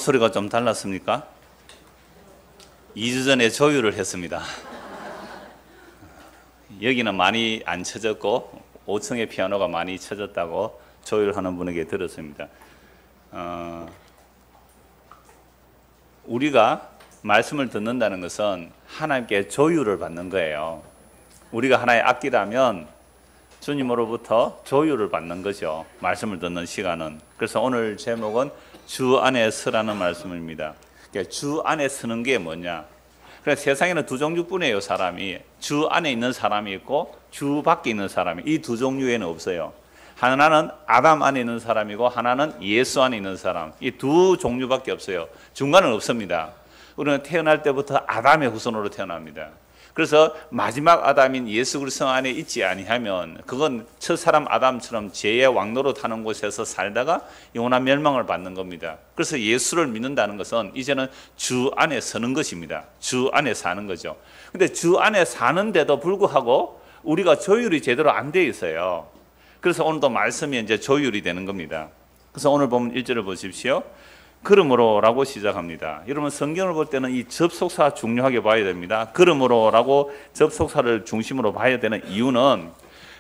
소리가 좀 달랐습니까? 2주 전에 조율을 했습니다. 여기는 많이 안 쳐졌고 5층의 피아노가 많이 쳐졌다고 조율하는 분에게 들었습니다. 우리가 말씀을 듣는다는 것은 하나님께 조율을 받는 거예요. 우리가 하나의 악기라면 주님으로부터 조율을 받는 거죠. 말씀을 듣는 시간은. 그래서 오늘 제목은 주 안에 서라는 말씀입니다. 그러니까 주 안에 서는 게 뭐냐? 그래서 세상에는 두 종류뿐이에요. 사람이 주 안에 있는 사람이 있고 주 밖에 있는 사람이, 이 두 종류에는 없어요. 하나는 아담 안에 있는 사람이고 하나는 예수 안에 있는 사람, 이 두 종류밖에 없어요. 중간은 없습니다. 우리는 태어날 때부터 아담의 후손으로 태어납니다. 그래서 마지막 아담인 예수 그리스도 안에 있지 아니하면 그건 첫 사람 아담처럼 죄의 왕노릇 하는 곳에서 살다가 영원한 멸망을 받는 겁니다. 그래서 예수를 믿는다는 것은 이제는 주 안에 서는 것입니다. 주 안에 사는 거죠. 근데 주 안에 사는데도 불구하고 우리가 조율이 제대로 안 돼 있어요. 그래서 오늘도 말씀이 이제 조율이 되는 겁니다. 그래서 오늘 보면 1절을 보십시오. 그러므로 라고 시작합니다. 여러분 성경을 볼 때는 이 접속사 중요하게 봐야 됩니다. 그러므로 라고 접속사를 중심으로 봐야 되는 이유는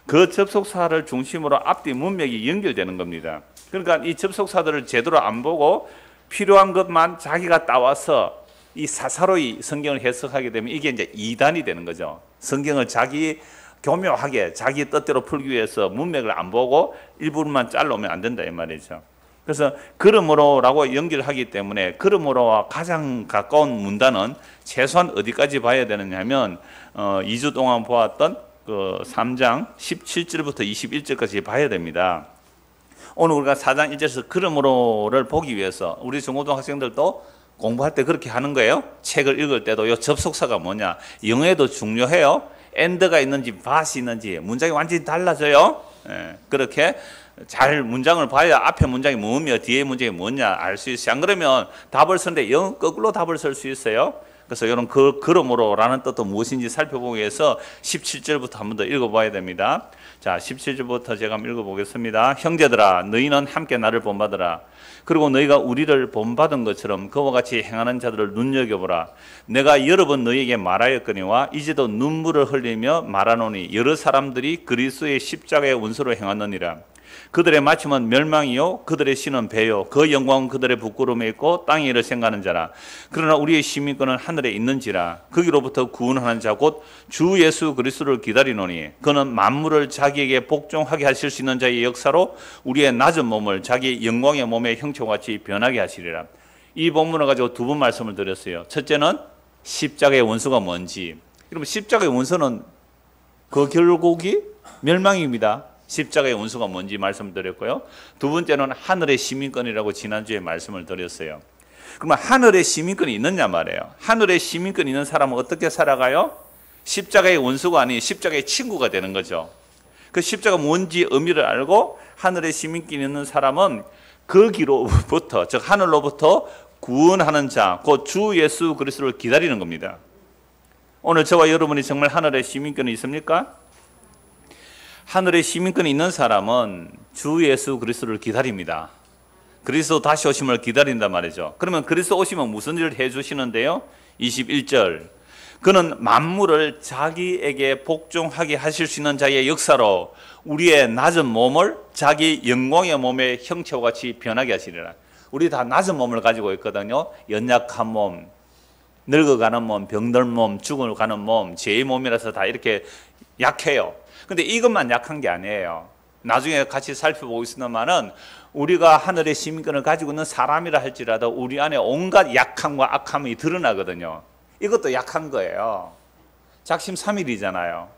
그 접속사를 중심으로 앞뒤 문맥이 연결되는 겁니다. 그러니까 이 접속사들을 제대로 안 보고 필요한 것만 자기가 따와서 이 사사로이 성경을 해석하게 되면 이게 이제 이단이 되는 거죠. 성경을 자기 교묘하게 자기 뜻대로 풀기 위해서 문맥을 안 보고 일부분만 잘라오면 안 된다 이 말이죠. 그래서 그러므로라고 연결하기 때문에 그러므로와 가장 가까운 문단은 최소한 어디까지 봐야 되느냐 하면 2주 동안 보았던 그 3장 17절부터 21절까지 봐야 됩니다. 오늘 우리가 4장 1절에서 그러므로를 보기 위해서 우리 중고등학생들도 공부할 때 그렇게 하는 거예요. 책을 읽을 때도 이 접속사가 뭐냐, 영어에도 중요해요. and가 있는지 but이 있는지 문장이 완전히 달라져요. 그렇게 잘 문장을 봐야 앞에 문장이 뭐며 뒤에 문장이 뭐냐 알 수 있어요. 안 그러면 답을 쓰는데 영 거꾸로 답을 쓸 수 있어요. 그래서 이런 그러므로라는 뜻도 무엇인지 살펴보기 위해서 17절부터 한 번 더 읽어봐야 됩니다. 자, 17절부터 제가 한번 읽어보겠습니다. 형제들아, 너희는 함께 나를 본받으라. 그리고 너희가 우리를 본받은 것처럼 그와 같이 행하는 자들을 눈여겨보라. 내가 여러 번 너희에게 말하였거니와 이제도 눈물을 흘리며 말하노니 여러 사람들이 그리스도의 십자가의 원수로 행하느니라. 그들의 마침은 멸망이요 그들의 신은 배요 그 영광은 그들의 부끄러움에 있고 땅에 이를 생각하는 자라. 그러나 우리의 시민권은 하늘에 있는지라. 거기로부터 구원하는 자 곧 주 예수 그리스도를 기다리노니 그는 만물을 자기에게 복종하게 하실 수 있는 자의 역사로 우리의 낮은 몸을 자기 영광의 몸의 형체와 같이 변하게 하시리라. 이 본문을 가지고 두 번 말씀을 드렸어요. 첫째는 십자가의 원수가 뭔지. 여러분 십자가의 원수는 그 결국이 멸망입니다. 십자가의 원수가 뭔지 말씀드렸고요. 두 번째는 하늘의 시민권이라고 지난주에 말씀을 드렸어요. 그러면 하늘의 시민권이 있느냐 말이에요. 하늘의 시민권이 있는 사람은 어떻게 살아가요? 십자가의 원수가 아닌 십자가의 친구가 되는 거죠. 그 십자가 뭔지 의미를 알고 하늘의 시민권이 있는 사람은 거기로부터, 즉 하늘로부터 구원하는 자, 곧 주 예수 그리스도를 기다리는 겁니다. 오늘 저와 여러분이 정말 하늘의 시민권이 있습니까? 하늘의 시민권이 있는 사람은 주 예수 그리스도를 기다립니다. 그리스도 다시 오심을 기다린단 말이죠. 그러면 그리스도 오시면 무슨 일을 해주시는데요? 21절 그는 만물을 자기에게 복종하게 하실 수 있는 자의 역사로 우리의 낮은 몸을 자기 영광의 몸의 형체와 같이 변하게 하시리라. 우리 다 낮은 몸을 가지고 있거든요. 연약한 몸, 늙어가는 몸, 병든 몸, 죽어가는 몸, 죄의 몸이라서 다 이렇게 약해요. 근데 이것만 약한 게 아니에요. 나중에 같이 살펴보고 있으면은 우리가 하늘의 시민권을 가지고 있는 사람이라 할지라도 우리 안에 온갖 약함과 악함이 드러나거든요. 이것도 약한 거예요. 작심삼일이잖아요.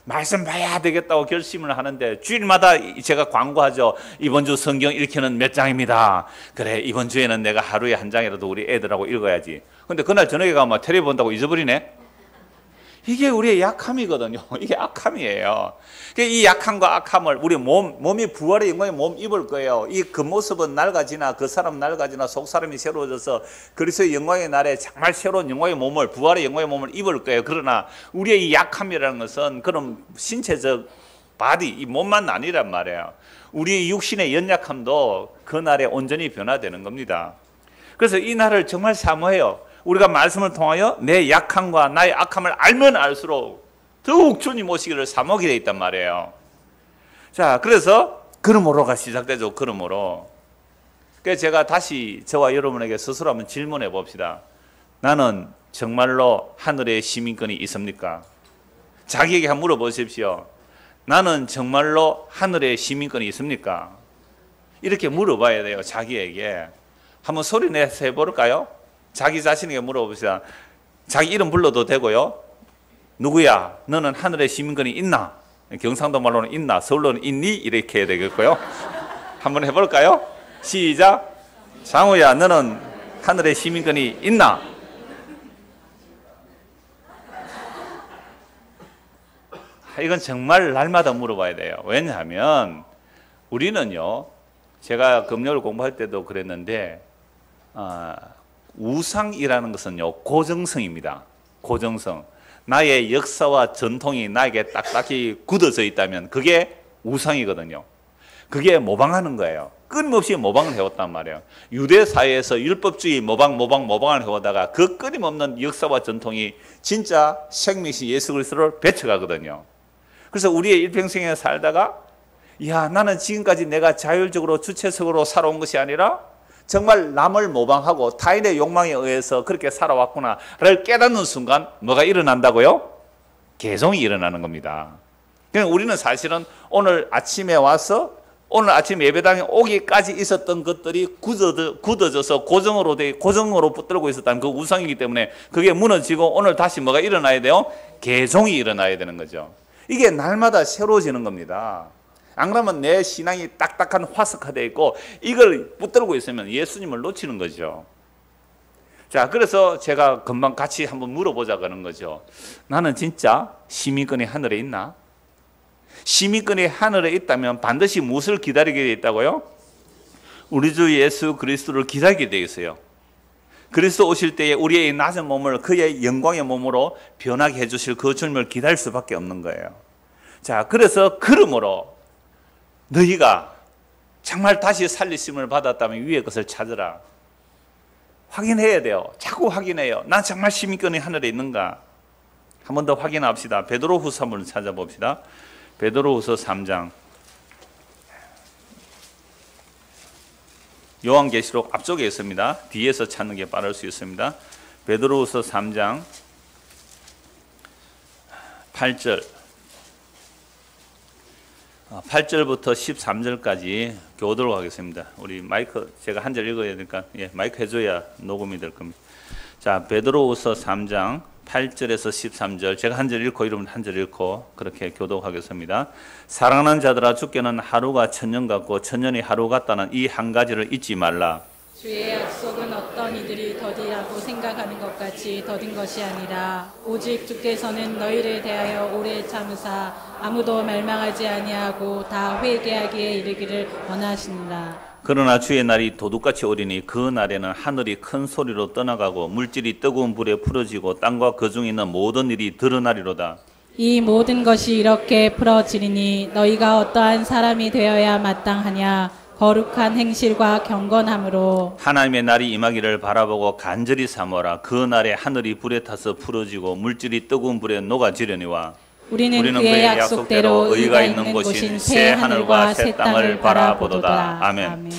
말씀 봐야 되겠다고 결심을 하는데 주일마다 제가 광고하죠. 이번 주 성경 읽기는 몇 장입니다. 그래 이번 주에는 내가 하루에 한 장이라도 우리 애들하고 읽어야지. 근데 그날 저녁에 가면 텔레비 본다고 잊어버리네. 이게 우리의 약함이거든요. 이게 악함이에요. 이 약함과 악함을 우리 몸이 부활의 영광의 몸 입을 거예요. 이 겉모습은 낡아지나 그 사람 낡아지나 속사람이 새로워져서 그리스도의 영광의 날에 정말 새로운 영광의 몸을, 부활의 영광의 몸을 입을 거예요. 그러나 우리의 이 약함이라는 것은 그런 신체적 바디, 이 몸만 아니란 말이에요. 우리 육신의 연약함도 그날에 온전히 변화되는 겁니다. 그래서 이 날을 정말 사모해요. 우리가 말씀을 통하여 내 약함과 나의 악함을 알면 알수록 더욱 주님 오시기를 사모하게 돼 있단 말이에요. 자, 그래서 그러므로가 시작되죠. 그러므로. 그래서 제가 다시 저와 여러분에게 스스로 한번 질문해 봅시다. 나는 정말로 하늘의 시민권이 있습니까? 자기에게 한번 물어보십시오. 나는 정말로 하늘의 시민권이 있습니까? 이렇게 물어봐야 돼요. 자기에게. 한번 소리 내서 해볼까요? 자기 자신에게 물어봅시다. 자기 이름 불러도 되고요. 누구야? 너는 하늘의 시민권이 있나? 경상도 말로는 있나? 서울로는 있니? 이렇게 해야 되겠고요. 한번 해볼까요? 시작. 장우야, 너는 하늘의 시민권이 있나? 이건 정말 날마다 물어봐야 돼요. 왜냐하면 우리는요, 제가 금요일 공부할 때도 그랬는데 우상이라는 것은요, 고정성입니다. 고정성. 나의 역사와 전통이 나에게 딱딱히 굳어져 있다면 그게 우상이거든요. 그게 모방하는 거예요. 끊임없이 모방을 해왔단 말이에요. 유대 사회에서 율법주의 모방을 해오다가 그 끊임없는 역사와 전통이 진짜 생명이신 예수 그리스도를 배쳐가거든요. 그래서 우리의 일평생에 살다가 야, 나는 지금까지 내가 자율적으로 주체적으로 살아온 것이 아니라 정말 남을 모방하고 타인의 욕망에 의해서 그렇게 살아왔구나를 깨닫는 순간 뭐가 일어난다고요? 개종이 일어나는 겁니다. 그러니까 우리는 사실은 오늘 아침에 와서 오늘 아침 예배당에 오기까지 있었던 것들이 굳어져서 고정으로 붙들고 있었다는 그 우상이기 때문에 그게 무너지고 오늘 다시 뭐가 일어나야 돼요? 개종이 일어나야 되는 거죠. 이게 날마다 새로워지는 겁니다. 안 그러면 내 신앙이 딱딱한 화석화되어 있고 이걸 붙들고 있으면 예수님을 놓치는 거죠. 자, 그래서 제가 금방 같이 한번 물어보자 그런 거죠. 나는 진짜 시민권이 하늘에 있나? 시민권이 하늘에 있다면 반드시 무엇을 기다리게 되어 있다고요? 우리 주 예수 그리스도를 기다리게 되어 있어요. 그리스도 오실 때에 우리의 낮은 몸을 그의 영광의 몸으로 변하게 해주실 그 주님을 기다릴 수밖에 없는 거예요. 자, 그래서 그러므로 너희가 정말 다시 살리심을 받았다면 위의 것을 찾으라. 확인해야 돼요. 자꾸 확인해요. 난 정말 시민권이 하늘에 있는가? 한 번 더 확인합시다. 베드로후서 한번 찾아봅시다. 베드로후서 3장. 요한계시록 앞쪽에 있습니다. 뒤에서 찾는 게 빠를 수 있습니다. 베드로후서 3장 8절. 8절부터 13절까지 교도록 하겠습니다. 우리 마이크 제가 한 절 읽어야 되니까 마이크 해줘야 녹음이 될 겁니다. 자, 베드로후서 3장 8절에서 13절 제가 한 절 읽고 이러면 한 절 읽고 그렇게 교독하겠습니다. 사랑하는 자들아, 주께는 하루가 천년 같고 천년이 하루 같다는 이 한 가지를 잊지 말라. 주의 약속은 어떤 이들이 더디라고 생각하는 것 같이 더딘 것이 아니라 오직 주께서는 너희를 대하여 오래 참으사 아무도 멸망하지 아니하고 다 회개하기에 이르기를 원하시니라. 그러나 주의 날이 도둑같이 오리니 그 날에는 하늘이 큰 소리로 떠나가고 물질이 뜨거운 불에 풀어지고 땅과 그 중에 있는 모든 일이 드러나리로다. 이 모든 것이 이렇게 풀어지리니 너희가 어떠한 사람이 되어야 마땅하냐? 거룩한 행실과 경건함으로 하나님의 날이 임하기를 바라보고 간절히 사모라. 그 날에 하늘이 불에 타서 풀어지고 물질이 뜨거운 불에 녹아지려니와 우리는 그의 약속대로 의가 있는 곳인 새 하늘과 새 땅을 바라보도다. 아멘.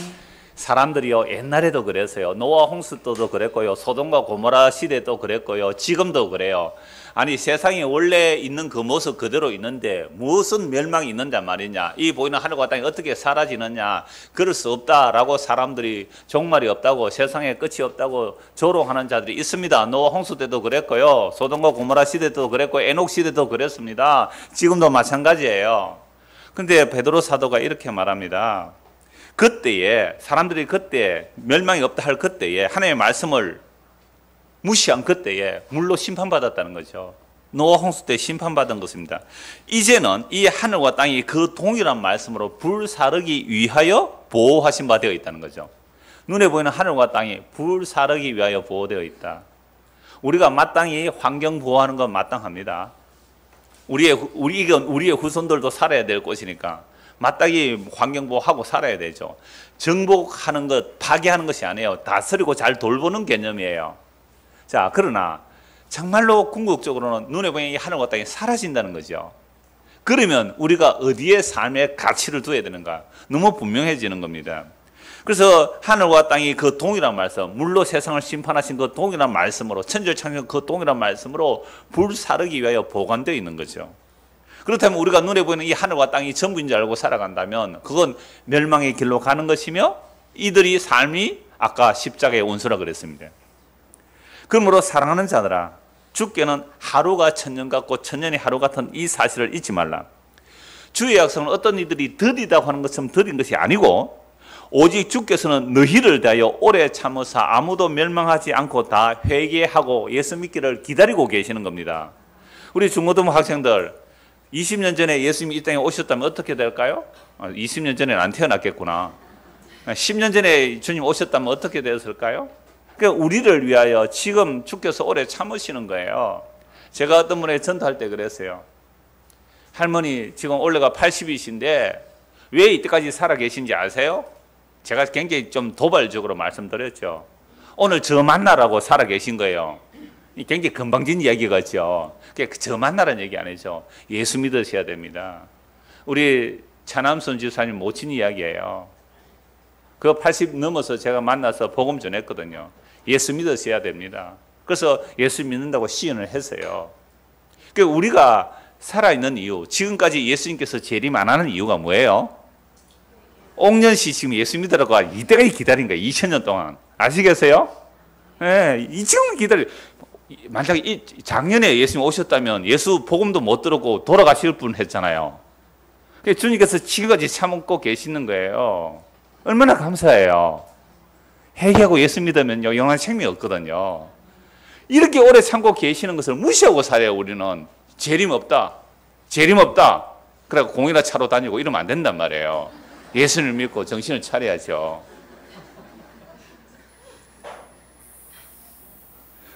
사람들이요, 옛날에도 그랬어요. 노아 홍수 때도 그랬고요, 소돔과 고모라 시대도 그랬고요, 지금도 그래요. 아니, 세상에 원래 있는 그 모습 그대로 있는데 무슨 멸망이 있는단 말이냐, 이 보이는 하늘과 땅이 어떻게 사라지느냐, 그럴 수 없다라고 사람들이 종말이 없다고, 세상에 끝이 없다고 조롱하는 자들이 있습니다. 노아 홍수 때도 그랬고요, 소돔과 고모라 시대도 그랬고, 에녹 시대도 그랬습니다. 지금도 마찬가지예요. 근데 베드로 사도가 이렇게 말합니다. 그때에 사람들이 그때 멸망이 없다 할 그때에 하나님의 말씀을 무시한 그때에 물로 심판받았다는 거죠. 노아 홍수 때 심판받은 것입니다. 이제는 이 하늘과 땅이 그 동일한 말씀으로 불사르기 위하여 보호하신 바 되어 있다는 거죠. 눈에 보이는 하늘과 땅이 불사르기 위하여 보호되어 있다. 우리가 마땅히 환경 보호하는 건 마땅합니다. 우리의 후손들도 살아야 될 것이니까 마땅히 환경보호하고 살아야 되죠. 정복하는 것, 파괴하는 것이 아니에요. 다스리고 잘 돌보는 개념이에요. 자, 그러나 정말로 궁극적으로는 눈에 보이는 이 하늘과 땅이 사라진다는 거죠. 그러면 우리가 어디에 삶의 가치를 두어야 되는가? 너무 분명해지는 겁니다. 그래서 하늘과 땅이 그 동일한 말씀, 물로 세상을 심판하신 그 동일한 말씀으로, 천지창조 그 동일한 말씀으로 불사르기 위하여 보관되어 있는 거죠. 그렇다면 우리가 눈에 보이는 이 하늘과 땅이 전부인 줄 알고 살아간다면 그건 멸망의 길로 가는 것이며 이들이 삶이 아까 십자가의 원수라 그랬습니다. 그러므로 사랑하는 자들아, 주께는 하루가 천년 같고 천년이 하루 같은 이 사실을 잊지 말라. 주의 약속은 어떤 이들이 더디다고 하는 것처럼 더딘 것이 아니고 오직 주께서는 너희를 대하여 오래 참으사 아무도 멸망하지 않고 다 회개하고 예수 믿기를 기다리고 계시는 겁니다. 우리 중고등부 학생들 20년 전에 예수님이 이 땅에 오셨다면 어떻게 될까요? 20년 전에는 안 태어났겠구나. 10년 전에 주님 오셨다면 어떻게 되었을까요? 그러니까 우리를 위하여 지금 주께서 오래 참으시는 거예요. 제가 어떤 분에게 전도할 때 그랬어요. 할머니 지금 올해가 80이신데 왜 이때까지 살아 계신지 아세요? 제가 굉장히 좀 도발적으로 말씀드렸죠. 오늘 저 만나라고 살아 계신 거예요. 굉장히 건방진 이야기 같죠. 저 만나라는 얘기 아니죠. 예수 믿으셔야 됩니다. 우리 차남선 지사님 모친 이야기예요. 그 80 넘어서 제가 만나서 복음 전했거든요. 예수 믿으셔야 됩니다. 그래서 예수 믿는다고 시연을 했어요. 그러니까 우리가 살아있는 이유, 지금까지 예수님께서 재림 안 하는 이유가 뭐예요? 옥년씨 지금 예수 믿으라고 이때까지 기다린 거예요. 2000년 동안. 아시겠어요? 네, 지금 기다려. 만약에 작년에 예수님 오셨다면 예수 복음도 못 들었고 돌아가실 분 했잖아요. 그러니까 주님께서 지금까지 참고 계시는 거예요. 얼마나 감사해요. 회개하고 예수 믿으면요 영원한 생명이 없거든요. 이렇게 오래 참고 계시는 것을 무시하고 살아요. 우리는 재림 없다, 재림 없다. 그래서 공이나 차로 다니고 이러면 안 된단 말이에요. 예수를 믿고 정신을 차려야죠.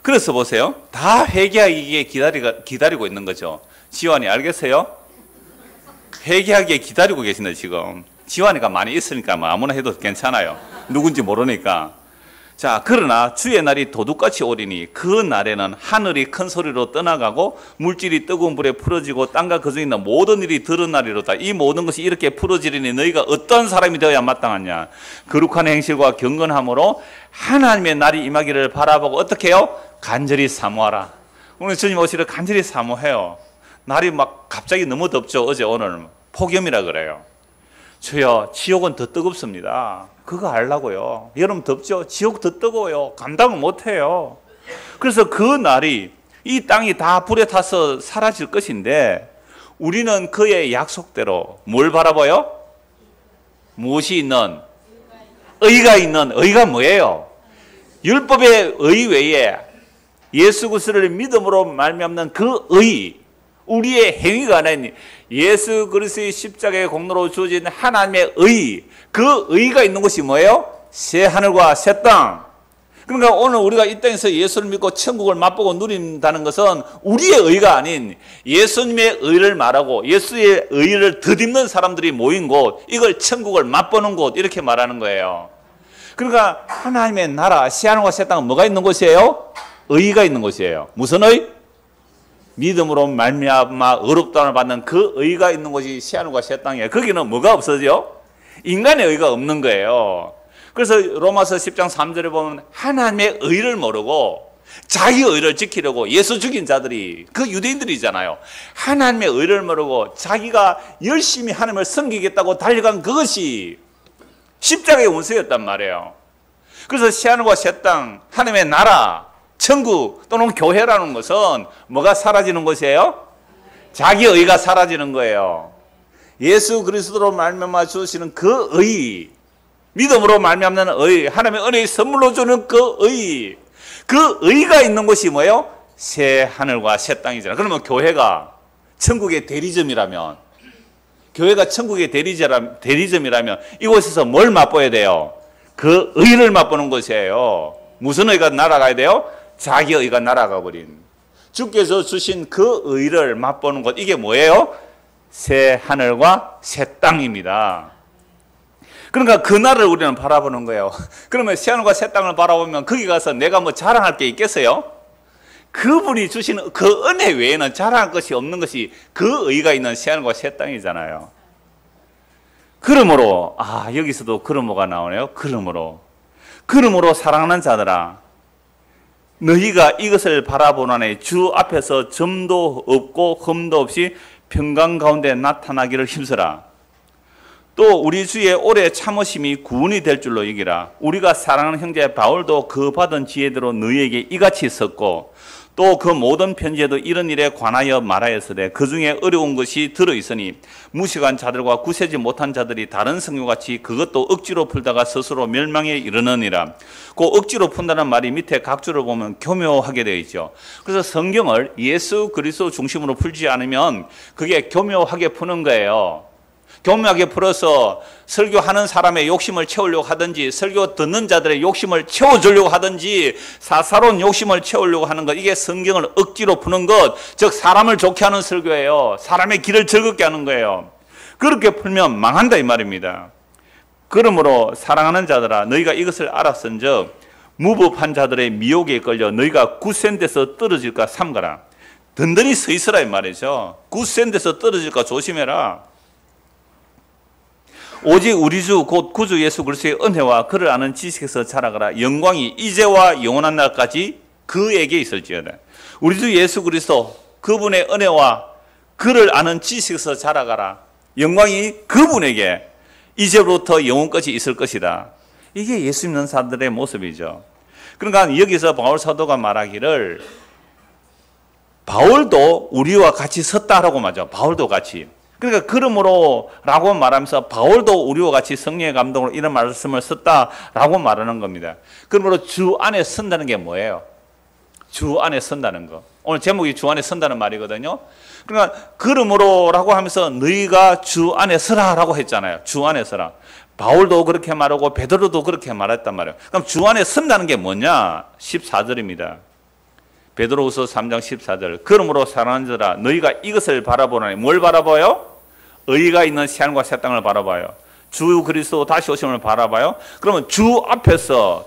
그래서 보세요. 다 회개하기에 기다리고 있는 거죠. 지환이 알겠어요? 회개하기에 기다리고 계신다 지금. 지환이가 많이 있으니까 뭐 아무나 해도 괜찮아요. 누군지 모르니까. 자, 그러나 주의 날이 도둑같이 오리니 그 날에는 하늘이 큰 소리로 떠나가고 물질이 뜨거운 불에 풀어지고 땅과 그 중에 있는 모든 일이 드러나리로다. 이 모든 것이 이렇게 풀어지리니 너희가 어떤 사람이 되어야 마땅하냐. 거룩한 행실과 경건함으로 하나님의 날이 임하기를 바라보고 어떻게 해요? 간절히 사모하라. 오늘 주님 오시를 간절히 사모해요. 날이 막 갑자기 너무 덥죠. 어제 오늘 폭염이라 그래요. 주여, 지옥은 더 뜨겁습니다. 그거 알라고요. 여름 덥죠? 지옥 더 뜨거워요. 감당을 못해요. 그래서 그 날이 이 땅이 다 불에 타서 사라질 것인데 우리는 그의 약속대로 뭘 바라봐요? 무엇이 있는? 의가 있는. 의가 뭐예요? 율법의 의 외에 예수 그리스도를 믿음으로 말미암는 그 의, 우리의 행위가 아닌 예수 그리스도의 십자가의 공로로 주어진 하나님의 의, 그 의가 있는 것이 뭐예요? 새 하늘과 새 땅. 그러니까 오늘 우리가 이 땅에서 예수를 믿고 천국을 맛보고 누린다는 것은 우리의 의가 아닌 예수님의 의를 말하고 예수의 의를 덧입는 사람들이 모인 곳, 이걸 천국을 맛보는 곳, 이렇게 말하는 거예요. 그러니까 하나님의 나라, 새 하늘과 새 땅은 뭐가 있는 곳이에요? 의가 있는 곳이에요. 무슨 의? 믿음으로 말미암아 의롭다함을 받는 그 의가 있는 곳이 새 하늘과 새 땅이에요. 거기는 뭐가 없어져? 인간의 의가 없는 거예요. 그래서 로마서 10장 3절에 보면 하나님의 의를 모르고 자기 의를 지키려고 예수 죽인 자들이 그 유대인들이잖아요. 하나님의 의를 모르고 자기가 열심히 하나님을 섬기겠다고 달려간 그것이 십자가의 원수였단 말이에요. 그래서 새 하늘과 새 땅, 하나님의 나라, 천국 또는 교회라는 것은 뭐가 사라지는 것이에요? 자기 의가 사라지는 거예요. 예수 그리스도로 말미암아 주시는 그 의, 믿음으로 말미암는 의, 하나님의 은혜의 선물로 주는 그 의, 그 의가 있는 곳이 뭐예요? 새 하늘과 새 땅이잖아요. 그러면 교회가 천국의 대리점이라면, 교회가 천국의 대리점이라면 이곳에서 뭘 맛보아야 돼요? 그 의를 맛보는 것이에요. 무슨 의가 날아가야 돼요? 자기 의가 날아가 버린, 주께서 주신 그 의를 맛보는 것, 이게 뭐예요? 새 하늘과 새 땅입니다. 그러니까 그날을 우리는 바라보는 거예요. 그러면 새 하늘과 새 땅을 바라보면 거기 가서 내가 뭐 자랑할 게 있겠어요? 그분이 주시는 그 은혜 외에는 자랑할 것이 없는 것이 그 의가 있는 새 하늘과 새 땅이잖아요. 그러므로 여기서도 그러므로가 나오네요. 그러므로 사랑하는 자들아, 너희가 이것을 바라보나니 주 앞에서 점도 없고 흠도 없이 평강 가운데 나타나기를 힘쓰라. 또 우리 주의 오래 참으심이 구원이 될 줄로 여기라. 우리가 사랑하는 형제 바울도 그 받은 지혜대로 너희에게 이같이 썼고 또 그 모든 편지에도 이런 일에 관하여 말하였으되 그 중에 어려운 것이 들어있으니 무식한 자들과 구세지 못한 자들이 다른 성경같이 그것도 억지로 풀다가 스스로 멸망에 이르느니라. 그 억지로 푼다는 말이 밑에 각주를 보면 교묘하게 되어 있죠. 그래서 성경을 예수 그리스도 중심으로 풀지 않으면 그게 교묘하게 푸는 거예요. 교묘하게 풀어서 설교하는 사람의 욕심을 채우려고 하든지 설교 듣는 자들의 욕심을 채워주려고 하든지 사사로운 욕심을 채우려고 하는 것, 이게 성경을 억지로 푸는 것, 즉 사람을 좋게 하는 설교예요. 사람의 길을 즐겁게 하는 거예요. 그렇게 풀면 망한다 이 말입니다. 그러므로 사랑하는 자들아, 너희가 이것을 알았은즉 무법한 자들의 미혹에 걸려 너희가 굳센 데서 떨어질까 삼가라. 든든히 서 있으라 이 말이죠. 굳센 데서 떨어질까 조심해라. 오직 우리 주 곧 구주 예수 그리스도의 은혜와 그를 아는 지식에서 자라가라. 영광이 이제와 영원한 날까지 그에게 있을지어다. 우리 주 예수 그리스도 그분의 은혜와 그를 아는 지식에서 자라가라. 영광이 그분에게 이제부터 영원까지 있을 것이다. 이게 예수 믿는 사람들의 모습이죠. 그러니까 여기서 바울 사도가 말하기를 바울도 우리와 같이 섰다라고 말하죠. 바울도 같이. 그러니까 그러므로 라고 말하면서 바울도 우리와 같이 성령의 감동으로 이런 말씀을 썼다라고 말하는 겁니다. 그러므로 주 안에 선다는 게 뭐예요? 주 안에 선다는 거. 오늘 제목이 주 안에 선다는 말이거든요. 그러니까 그러므로라고 하면서 너희가 주 안에 서라라고 했잖아요. 주 안에 서라. 바울도 그렇게 말하고 베드로도 그렇게 말했단 말이에요. 그럼 주 안에 선다는 게 뭐냐? 14절입니다. 베드로후서 3장 14절. 그러므로 사랑하는 자들아, 너희가 이것을 바라보나니 뭘 바라봐요? 의가 있는 새하늘과 새 땅을 바라봐요. 주 그리스도 다시 오심을 바라봐요. 그러면 주 앞에서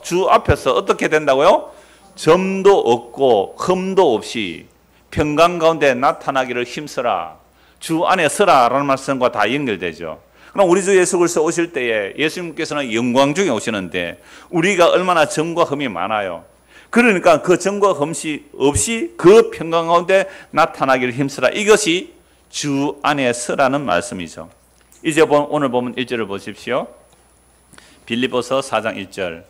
어떻게 된다고요? 점도 없고 흠도 없이 평강 가운데 나타나기를 힘쓰라. 주 안에 서라라는 말씀과 다 연결되죠. 그럼 우리 주 예수 그리스도 오실 때에 예수님께서는 영광 중에 오시는데 우리가 얼마나 점과 흠이 많아요. 그러니까 그 점과 흠이 없이 그 평강 가운데 나타나기를 힘쓰라. 이것이 주 안에 서라는 말씀이죠. 이제 오늘 보면 1절을 보십시오. 빌립보서 4장 1절.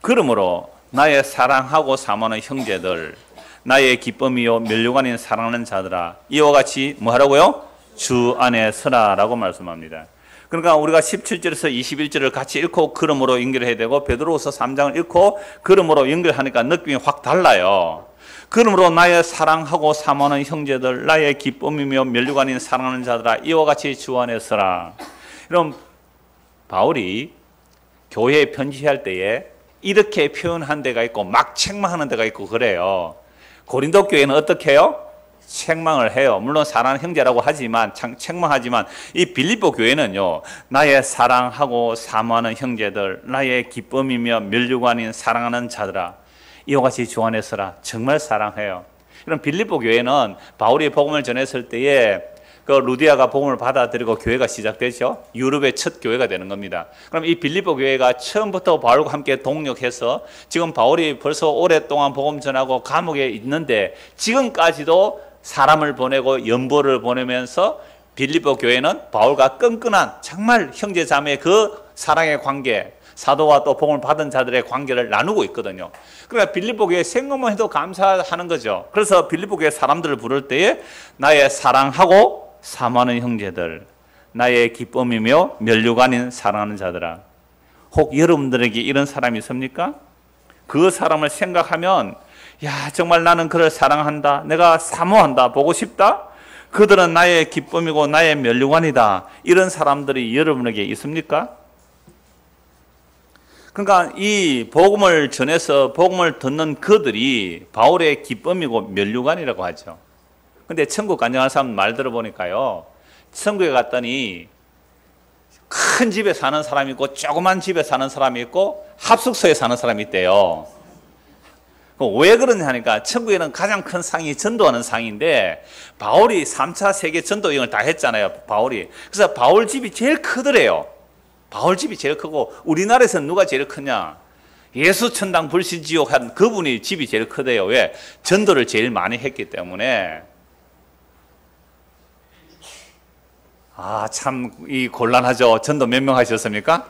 그러므로 나의 사랑하고 사모하는 형제들, 나의 기쁨이요 면류관인 사랑하는 자들아, 이와 같이 뭐 하라고요? 주 안에 서라라고 말씀합니다. 그러니까 우리가 17절에서 21절을 같이 읽고 그러므로 연결해야 되고 베드로후서 3장을 읽고 그러므로 연결하니까 느낌이 확 달라요. 그러므로 나의 사랑하고 사모하는 형제들, 나의 기쁨이며 면류관인 사랑하는 자들아, 이와 같이 주 안에 서라. 그럼 바울이 교회에 편지할 때에 이렇게 표현한 데가 있고 막 책망하는 데가 있고 그래요. 고린도 교회는 어떻게 해요? 책망을 해요. 물론 사랑하는 형제라고 하지만 책망하지만 이 빌립보 교회는요, 나의 사랑하고 사모하는 형제들, 나의 기쁨이며 면류관인 사랑하는 자들아, 이와 같이 주 안에 서라. 정말 사랑해요. 그럼 빌립보 교회는 바울이 복음을 전했을 때에 그 루디아가 복음을 받아들이고 교회가 시작되죠. 유럽의 첫 교회가 되는 겁니다. 그럼 이 빌립보 교회가 처음부터 바울과 함께 동력해서 지금 바울이 벌써 오랫동안 복음 전하고 감옥에 있는데 지금까지도 사람을 보내고 연보를 보내면서 빌립보 교회는 바울과 끈끈한 정말 형제 자매의 그 사랑의 관계, 사도와 또 복음을 받은 자들의 관계를 나누고 있거든요. 그러니까 빌립보 교회 생각만 해도 감사하는 거죠. 그래서 빌립보 교회 사람들을 부를 때에 나의 사랑하고 사모하는 형제들, 나의 기쁨이며 면류관인 사랑하는 자들아. 혹 여러분들에게 이런 사람이 있습니까? 그 사람을 생각하면 야, 정말 나는 그를 사랑한다, 내가 사모한다, 보고 싶다. 그들은 나의 기쁨이고 나의 면류관이다. 이런 사람들이 여러분에게 있습니까? 그러니까 이 복음을 전해서 복음을 듣는 그들이 바울의 기쁨이고 면류관이라고 하죠. 근데 천국 간증하는 사람 말 들어보니까요, 천국에 갔더니 큰 집에 사는 사람이 있고 조그만 집에 사는 사람이 있고 합숙소에 사는 사람이 있대요. 왜 그러냐 하니까 천국에는 가장 큰 상이 전도하는 상인데 바울이 3차 세계 전도 여행을 다 했잖아요. 바울이. 그래서 바울 집이 제일 크더래요. 바울 집이 제일 크고 우리나라에서는 누가 제일 크냐? 예수 천당 불신지옥 한 그분이 집이 제일 크대요. 왜? 전도를 제일 많이 했기 때문에. 참 이 곤란하죠. 전도 몇 명 하셨습니까?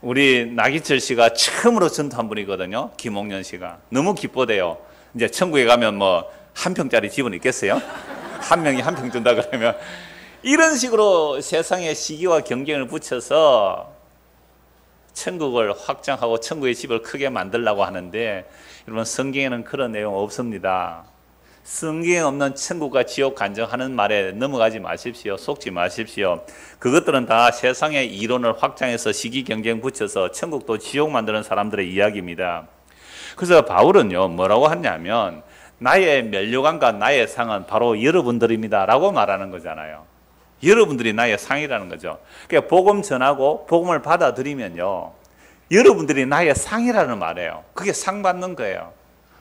우리 나기철 씨가 처음으로 전도한 분이거든요. 김홍년 씨가. 너무 기뻐대요. 이제 천국에 가면 뭐 한 평짜리 집은 있겠어요? 한 명이 한 평 준다 그러면. 이런 식으로 세상에 시기와 경쟁을 붙여서 천국을 확장하고 천국의 집을 크게 만들려고 하는데 여러분 성경에는 그런 내용 없습니다. 성경에 없는 천국과 지옥 간증하는 말에 넘어가지 마십시오. 속지 마십시오. 그것들은 다 세상의 이론을 확장해서 시기 경쟁 붙여서 천국도 지옥 만드는 사람들의 이야기입니다. 그래서 바울은요 뭐라고 하냐면 나의 면류관과 나의 상은 바로 여러분들입니다 라고 말하는 거잖아요. 여러분들이 나의 상이라는 거죠. 그러니까 복음 전하고 복음을 받아들이면요 여러분들이 나의 상이라는 말이에요. 그게 상 받는 거예요.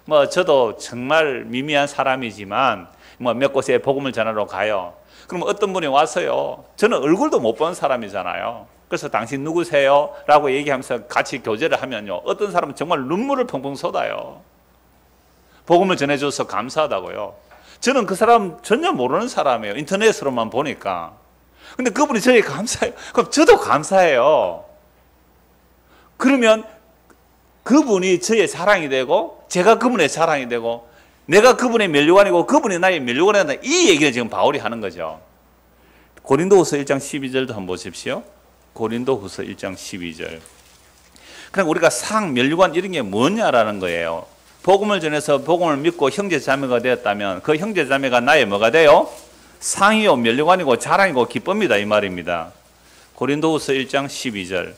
뭐 저도 정말 미미한 사람이지만 뭐 몇 곳에 복음을 전하러 가요. 그럼 어떤 분이 와서요 저는 얼굴도 못 본 사람이잖아요. 그래서 당신 누구세요? 라고 얘기하면서 같이 교제를 하면요 어떤 사람은 정말 눈물을 펑펑 쏟아요. 복음을 전해줘서 감사하다고요. 저는 그 사람 전혀 모르는 사람이에요. 인터넷으로만 보니까. 근데 그분이 저에게 감사해요. 그럼 저도 감사해요. 그러면 그분이 저의 자랑이 되고 제가 그분의 자랑이 되고 내가 그분의 면류관이고 그분이 나의 면류관이 된다. 이 얘기를 지금 바울이 하는 거죠. 고린도후서 1장 12절도 한번 보십시오. 고린도후서 1장 12절. 그럼 우리가 상, 면류관 이런 게 뭐냐라는 거예요. 복음을 전해서 복음을 믿고 형제자매가 되었다면 그 형제자매가 나의 뭐가 돼요? 상이요 면류관이고 자랑이고 기쁨이다 이 말입니다. 고린도후서 1장 12절.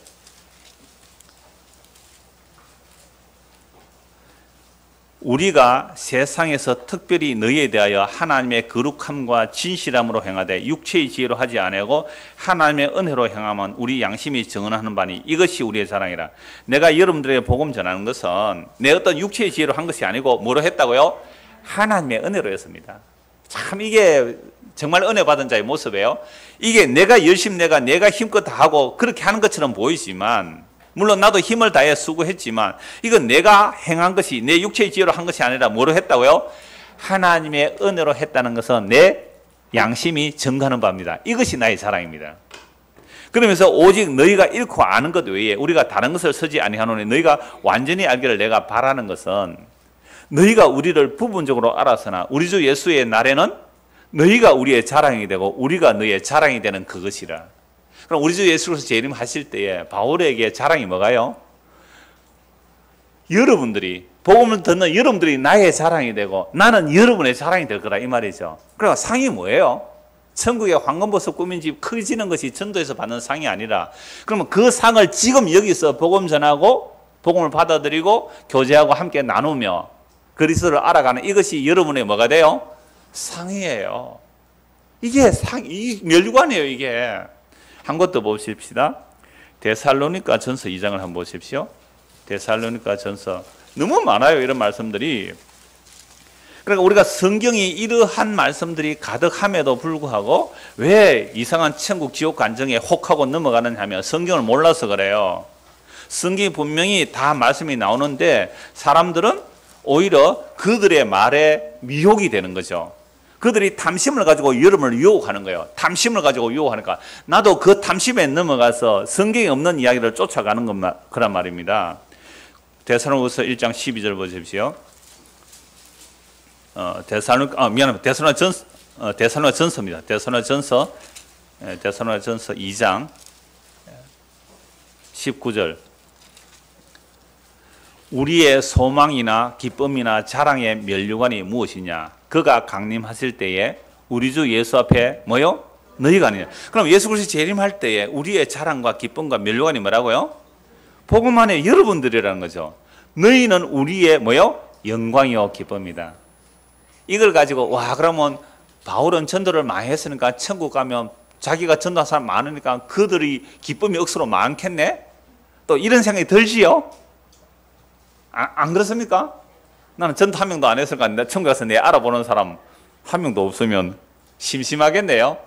우리가 세상에서 특별히 너희에 대하여 하나님의 거룩함과 진실함으로 행하되 육체의 지혜로 하지 아니하고 하나님의 은혜로 행하면 우리 양심이 증언하는 바니 이것이 우리의 자랑이라. 내가 여러분들에게 복음 전하는 것은 내 어떤 육체의 지혜로 한 것이 아니고 뭐로 했다고요? 하나님의 은혜로 했습니다. 참 이게 정말 은혜 받은 자의 모습이에요. 이게 내가 열심히 내가 힘껏 다 하고 그렇게 하는 것처럼 보이지만 물론 나도 힘을 다해 수고했지만 이건 내가 행한 것이 내 육체의 지혜로 한 것이 아니라 뭐로 했다고요? 하나님의 은혜로 했다는 것은 내 양심이 증거하는 바입니다. 이것이 나의 자랑입니다. 그러면서 오직 너희가 잃고 아는 것 외에 우리가 다른 것을 쓰지 아니하노니 너희가 완전히 알기를 내가 바라는 것은 너희가 우리를 부분적으로 알아서나 우리 주 예수의 날에는 너희가 우리의 자랑이 되고 우리가 너희의 자랑이 되는 그것이라. 그럼 우리 주 예수 그리스도 재림 하실 때에 바울에게 자랑이 뭐가요? 여러분들이 복음을 듣는 여러분들이 나의 자랑이 되고 나는 여러분의 자랑이 될 거라 이 말이죠. 그러니까 상이 뭐예요? 천국의 황금보석 꾸민 집 커지는 것이 전도에서 받는 상이 아니라 그러면 그 상을 지금 여기서 복음 전하고 복음을 받아들이고 교제하고 함께 나누며 그리스도를 알아가는 이것이 여러분의 뭐가 돼요? 상이에요. 이게 이 면류관이에요. 이게 한 것 더 보십시다. 데살로니가 전서 2장을 한번 보십시오. 데살로니가 전서 너무 많아요. 이런 말씀들이. 그러니까 우리가 성경이 이러한 말씀들이 가득함에도 불구하고 왜 이상한 천국 지옥 간증에 혹하고 넘어가느냐 하면 성경을 몰라서 그래요. 성경이 분명히 다 말씀이 나오는데 사람들은 오히려 그들의 말에 미혹이 되는 거죠. 그들이 탐심을 가지고 여러분을 유혹하는 거예요. 탐심을 가지고 유혹하니까 나도 그 탐심에 넘어가서 성경에 없는 이야기를 쫓아가는 거란 말입니다. 데살로니가서 1장 12절 보십시오. 데살로니가 전서입니다. 데살로니가 전서 2장 19절. 우리의 소망이나 기쁨이나 자랑의 면류관이 무엇이냐? 그가 강림하실 때에 우리 주 예수 앞에 뭐요? 너희가 아니냐. 그럼 예수 그리스도 재림할 때에 우리의 자랑과 기쁨과 면류관이 뭐라고요? 복음 안에 여러분들이라는 거죠. 너희는 우리의 뭐요? 영광이요 기쁨이다. 이걸 가지고 와 그러면 바울은 전도를 많이 했으니까 천국 가면 자기가 전도한 사람 많으니까 그들이 기쁨이 억수로 많겠네? 또 이런 생각이 들지요? 안 그렇습니까? 나는 전도 한 명도 안 했으니까 내 천국 가서 내 알아보는 사람 한 명도 없으면 심심하겠네요.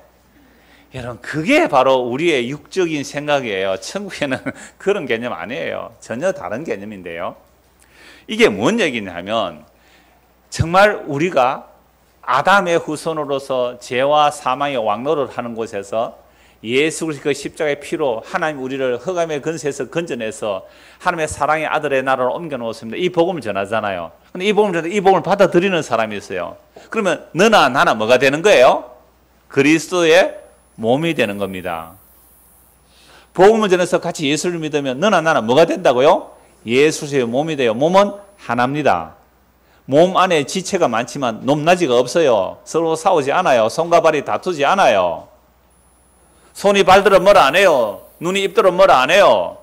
여러분, 그게 바로 우리의 육적인 생각이에요. 천국에는 그런 개념 아니에요. 전혀 다른 개념인데요. 이게 뭔 얘기냐면 정말 우리가 아담의 후손으로서 죄와 사망의 왕노를 하는 곳에서 예수 그리스도 그 십자가의 피로 하나님 우리를 흑암의 근세에서 건져내서 하나님의 사랑의 아들의 나라로 옮겨놓았습니다. 이 복음을 전하잖아요. 근데 이 복음을 받아들이는 사람이 있어요. 그러면 너나 나나 뭐가 되는 거예요? 그리스도의 몸이 되는 겁니다. 복음을 전해서 같이 예수를 믿으면 너나 나나 뭐가 된다고요? 예수의 몸이 돼요. 몸은 하나입니다. 몸 안에 지체가 많지만 높낮이가 없어요. 서로 싸우지 않아요. 손과 발이 다투지 않아요. 손이 발들어 뭐라 안 해요. 눈이 입들어 뭐라 안 해요.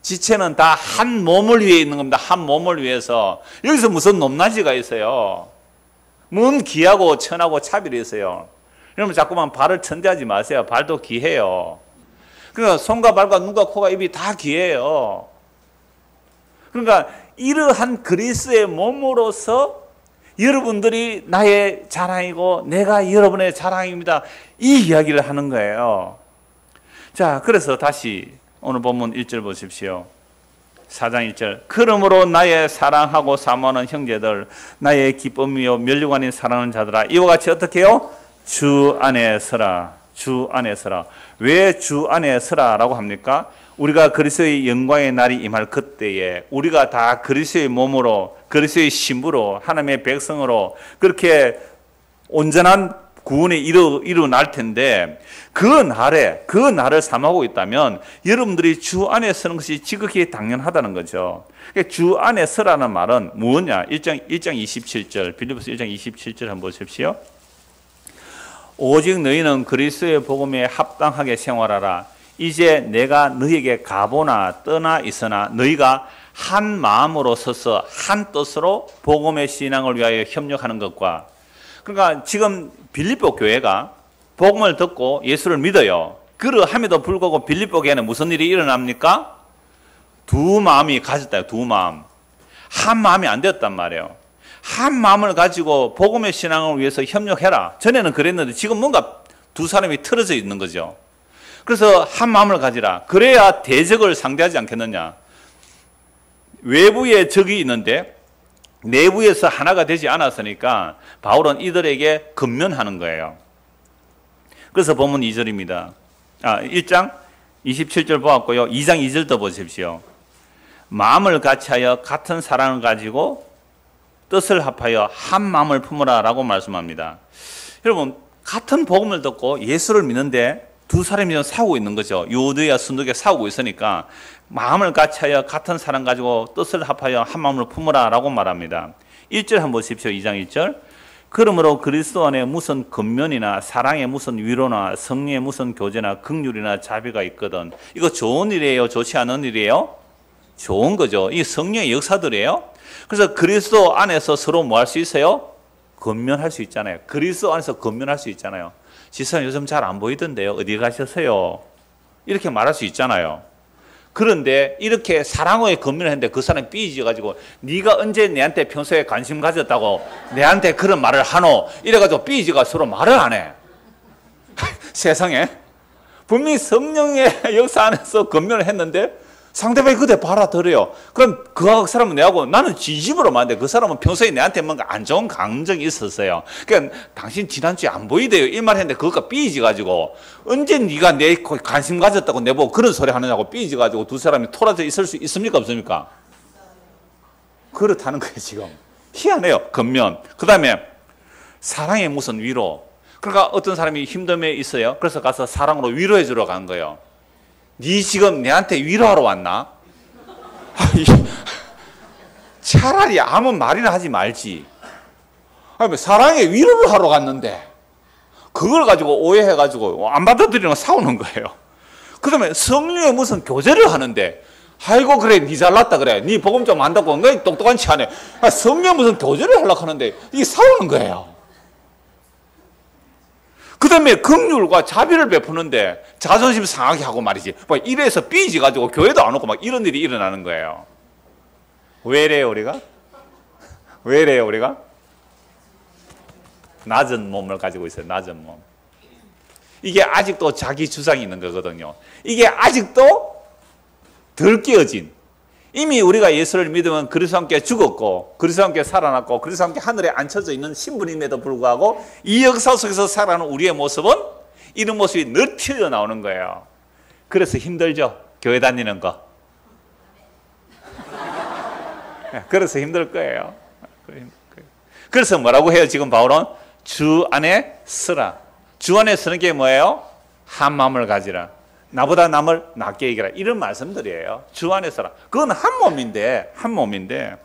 지체는 다 한 몸을 위해 있는 겁니다. 한 몸을 위해서. 여기서 무슨 높낮이가 있어요. 뭔 귀하고 천하고 차별이 있어요. 여러분 자꾸만 발을 천대하지 마세요. 발도 귀해요. 그러니까 손과 발과 눈과 코가 입이 다 귀해요. 그러니까 이러한 그리스도의 몸으로서 여러분들이 나의 자랑이고 내가 여러분의 자랑입니다. 이 이야기를 하는 거예요. 자, 그래서 다시 오늘 본문 1절 보십시오. 4장 1절. 그러므로 나의 사랑하고 사모하는 형제들, 나의 기쁨이요 면류관인 사랑하는 자들아, 이와 같이 어떻게 해요? 주 안에 서라. 주 안에 서라. 왜 주 안에 서라라고 합니까? 우리가 그리스도의 영광의 날이 임할 그때에 우리가 다 그리스도의 몸으로, 그리스도의 신부로, 하나님의 백성으로 그렇게 온전한 구원이 이루어날 텐데 그 날을 삼하고 있다면 여러분들이 주 안에 서는 것이 지극히 당연하다는 거죠. 그러니까 주 안에 서라는 말은 뭐냐? 1장 27절, 빌립보서 1장 27절 한번 보십시오. 오직 너희는 그리스도의 복음에 합당하게 생활하라. 이제 내가 너희에게 가보나 떠나 있으나 너희가 한 마음으로 서서 한 뜻으로 복음의 신앙을 위하여 협력하는 것과, 그러니까 지금 빌립보 교회가 복음을 듣고 예수를 믿어요. 그러함에도 불구하고 빌립보 교회는 무슨 일이 일어납니까? 두 마음이 가졌다. 두 마음. 한 마음이 안 되었단 말이에요. 한 마음을 가지고 복음의 신앙을 위해서 협력해라. 전에는 그랬는데 지금 뭔가 두 사람이 틀어져 있는 거죠. 그래서 한 마음을 가지라. 그래야 대적을 상대하지 않겠느냐. 외부에 적이 있는데 내부에서 하나가 되지 않았으니까 바울은 이들에게 근면하는 거예요. 그래서 본문 2절입니다. 1장 27절 보았고요. 2장 2절도 보십시오. 마음을 같이하여 같은 사랑을 가지고 뜻을 합하여 한 마음을 품으라 라고 말씀합니다. 여러분, 같은 복음을 듣고 예수를 믿는데 두 사람이 좀 싸우고 있는 거죠. 유대와 순두교가 싸우고 있으니까 마음을 같이하여 같은 사랑 가지고 뜻을 합하여 한 마음을 품으라 라고 말합니다. 1절 한번 보십시오. 2장 1절. 그러므로 그리스도 안에 무슨 근면이나 사랑에 무슨 위로나 성령에 무슨 교제나 긍휼이나 자비가 있거든. 이거 좋은 일이에요? 좋지 않은 일이에요? 좋은 거죠. 이 성령의 역사들이에요. 그래서 그리스도 안에서 서로 뭐 할 수 있어요? 근면할 수 있잖아요. 그리스도 안에서 근면할 수 있잖아요. 지사님 요즘 잘 안 보이던데요. 어디 가셨어요? 이렇게 말할 수 있잖아요. 그런데 이렇게 사랑으로 근면을 했는데 그 사람이 삐져가지고 네가 언제 내한테 평소에 관심 가졌다고 내한테 그런 말을 하노? 이래가지고 삐져가 서로 말을 안 해. 세상에. 분명히 성령의 역사 안에서 근면을 했는데 상대방이 그대 받아들여요. 그럼 그 사람은 내하고 나는 진심으로 말하는데 그 사람은 평소에 내한테 뭔가 안 좋은 감정이 있었어요. 그러니까 당신 지난주에 안 보이대요. 이 말 했는데 그거가 삐지가지고 언제 네가 내 관심 가졌다고 내보고 그런 소리 하느냐고 삐지가지고 두 사람이 토라져 있을 수 있습니까? 없습니까? 그렇다는 거예요 지금. 희한해요. 근면. 그 다음에 사랑의 무슨 위로. 그러니까 어떤 사람이 힘듦에 있어요. 그래서 가서 사랑으로 위로해 주러 간 거예요. 네 지금 내한테 위로하러 왔나? 차라리 아무 말이나 하지 말지. 사랑의 위로를 하러 갔는데 그걸 가지고 오해해가지고 안 받아들이는 거 싸우는 거예요. 그 다음에 성령의 무슨 교제를 하는데 아이고 그래 니 잘났다 그래 니 복음 좀 안다고 엉덩이 똑똑한 치 하네. 성령 무슨 교제를 하려고 하는데 이게 싸우는 거예요. 그 다음에 긍휼과 자비를 베푸는데 자존심 상하게 하고 말이지. 막 이래서 삐지가지고 교회도 안 오고 막 이런 일이 일어나는 거예요. 왜 이래요, 우리가? 왜 이래요, 우리가? 낮은 몸을 가지고 있어요, 낮은 몸. 이게 아직도 자기 주장이 있는 거거든요. 이게 아직도 덜 깨어진, 이미 우리가 예수를 믿으면 그리스도와 함께 죽었고 그리스도와 함께 살아났고 그리스도와 함께 하늘에 앉혀져 있는 신분임에도 불구하고 이 역사 속에서 살아가는 우리의 모습은 이런 모습이 늘 튀어나오는 거예요. 그래서 힘들죠, 교회 다니는 거. 그래서 힘들 거예요. 그래서 뭐라고 해요, 지금 바울은? 주 안에 서라. 주 안에 서는 게 뭐예요? 한 마음을 가지라. 나보다 남을 낮게 여기라. 이런 말씀들이에요. 주 안에 서라. 그건 한 몸인데, 한 몸인데.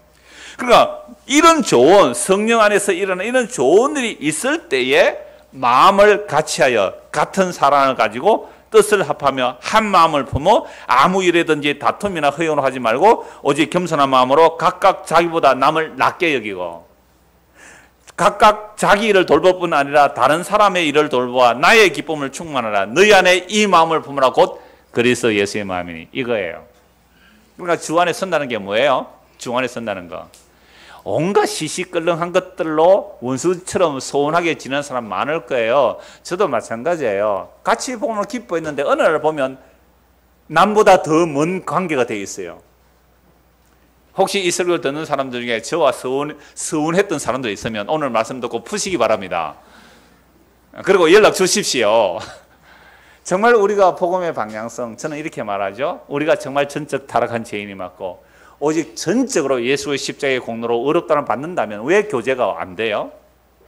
그러니까 이런 좋은, 성령 안에서 일어나는 이런 좋은 일이 있을 때에 마음을 같이하여 같은 사랑을 가지고 뜻을 합하며 한 마음을 품어 아무 일에든지 다툼이나 허용을 하지 말고 오직 겸손한 마음으로 각각 자기보다 남을 낮게 여기고 각각 자기 일을 돌볼 뿐 아니라 다른 사람의 일을 돌보아 나의 기쁨을 충만하라. 너희 안에 이 마음을 품으라. 곧 그리스도 예수의 마음이니. 이거예요. 그러니까 주 안에 선다는 게 뭐예요? 주 안에 선다는 거. 온갖 시시껄렁한 것들로 원수처럼 소원하게 지내는 사람 많을 거예요. 저도 마찬가지예요. 같이 복음을 기뻐했는데 어느 날 보면 남보다 더 먼 관계가 돼 있어요. 혹시 이 설교를 듣는 사람들 중에 저와 서운했던 사람들 있으면 오늘 말씀 듣고 푸시기 바랍니다. 그리고 연락 주십시오. 정말 우리가 복음의 방향성, 저는 이렇게 말하죠. 우리가 정말 전적 타락한 죄인이 맞고 오직 전적으로 예수의 십자가의 공로로 의롭다는 받는다면 왜 교제가 안 돼요?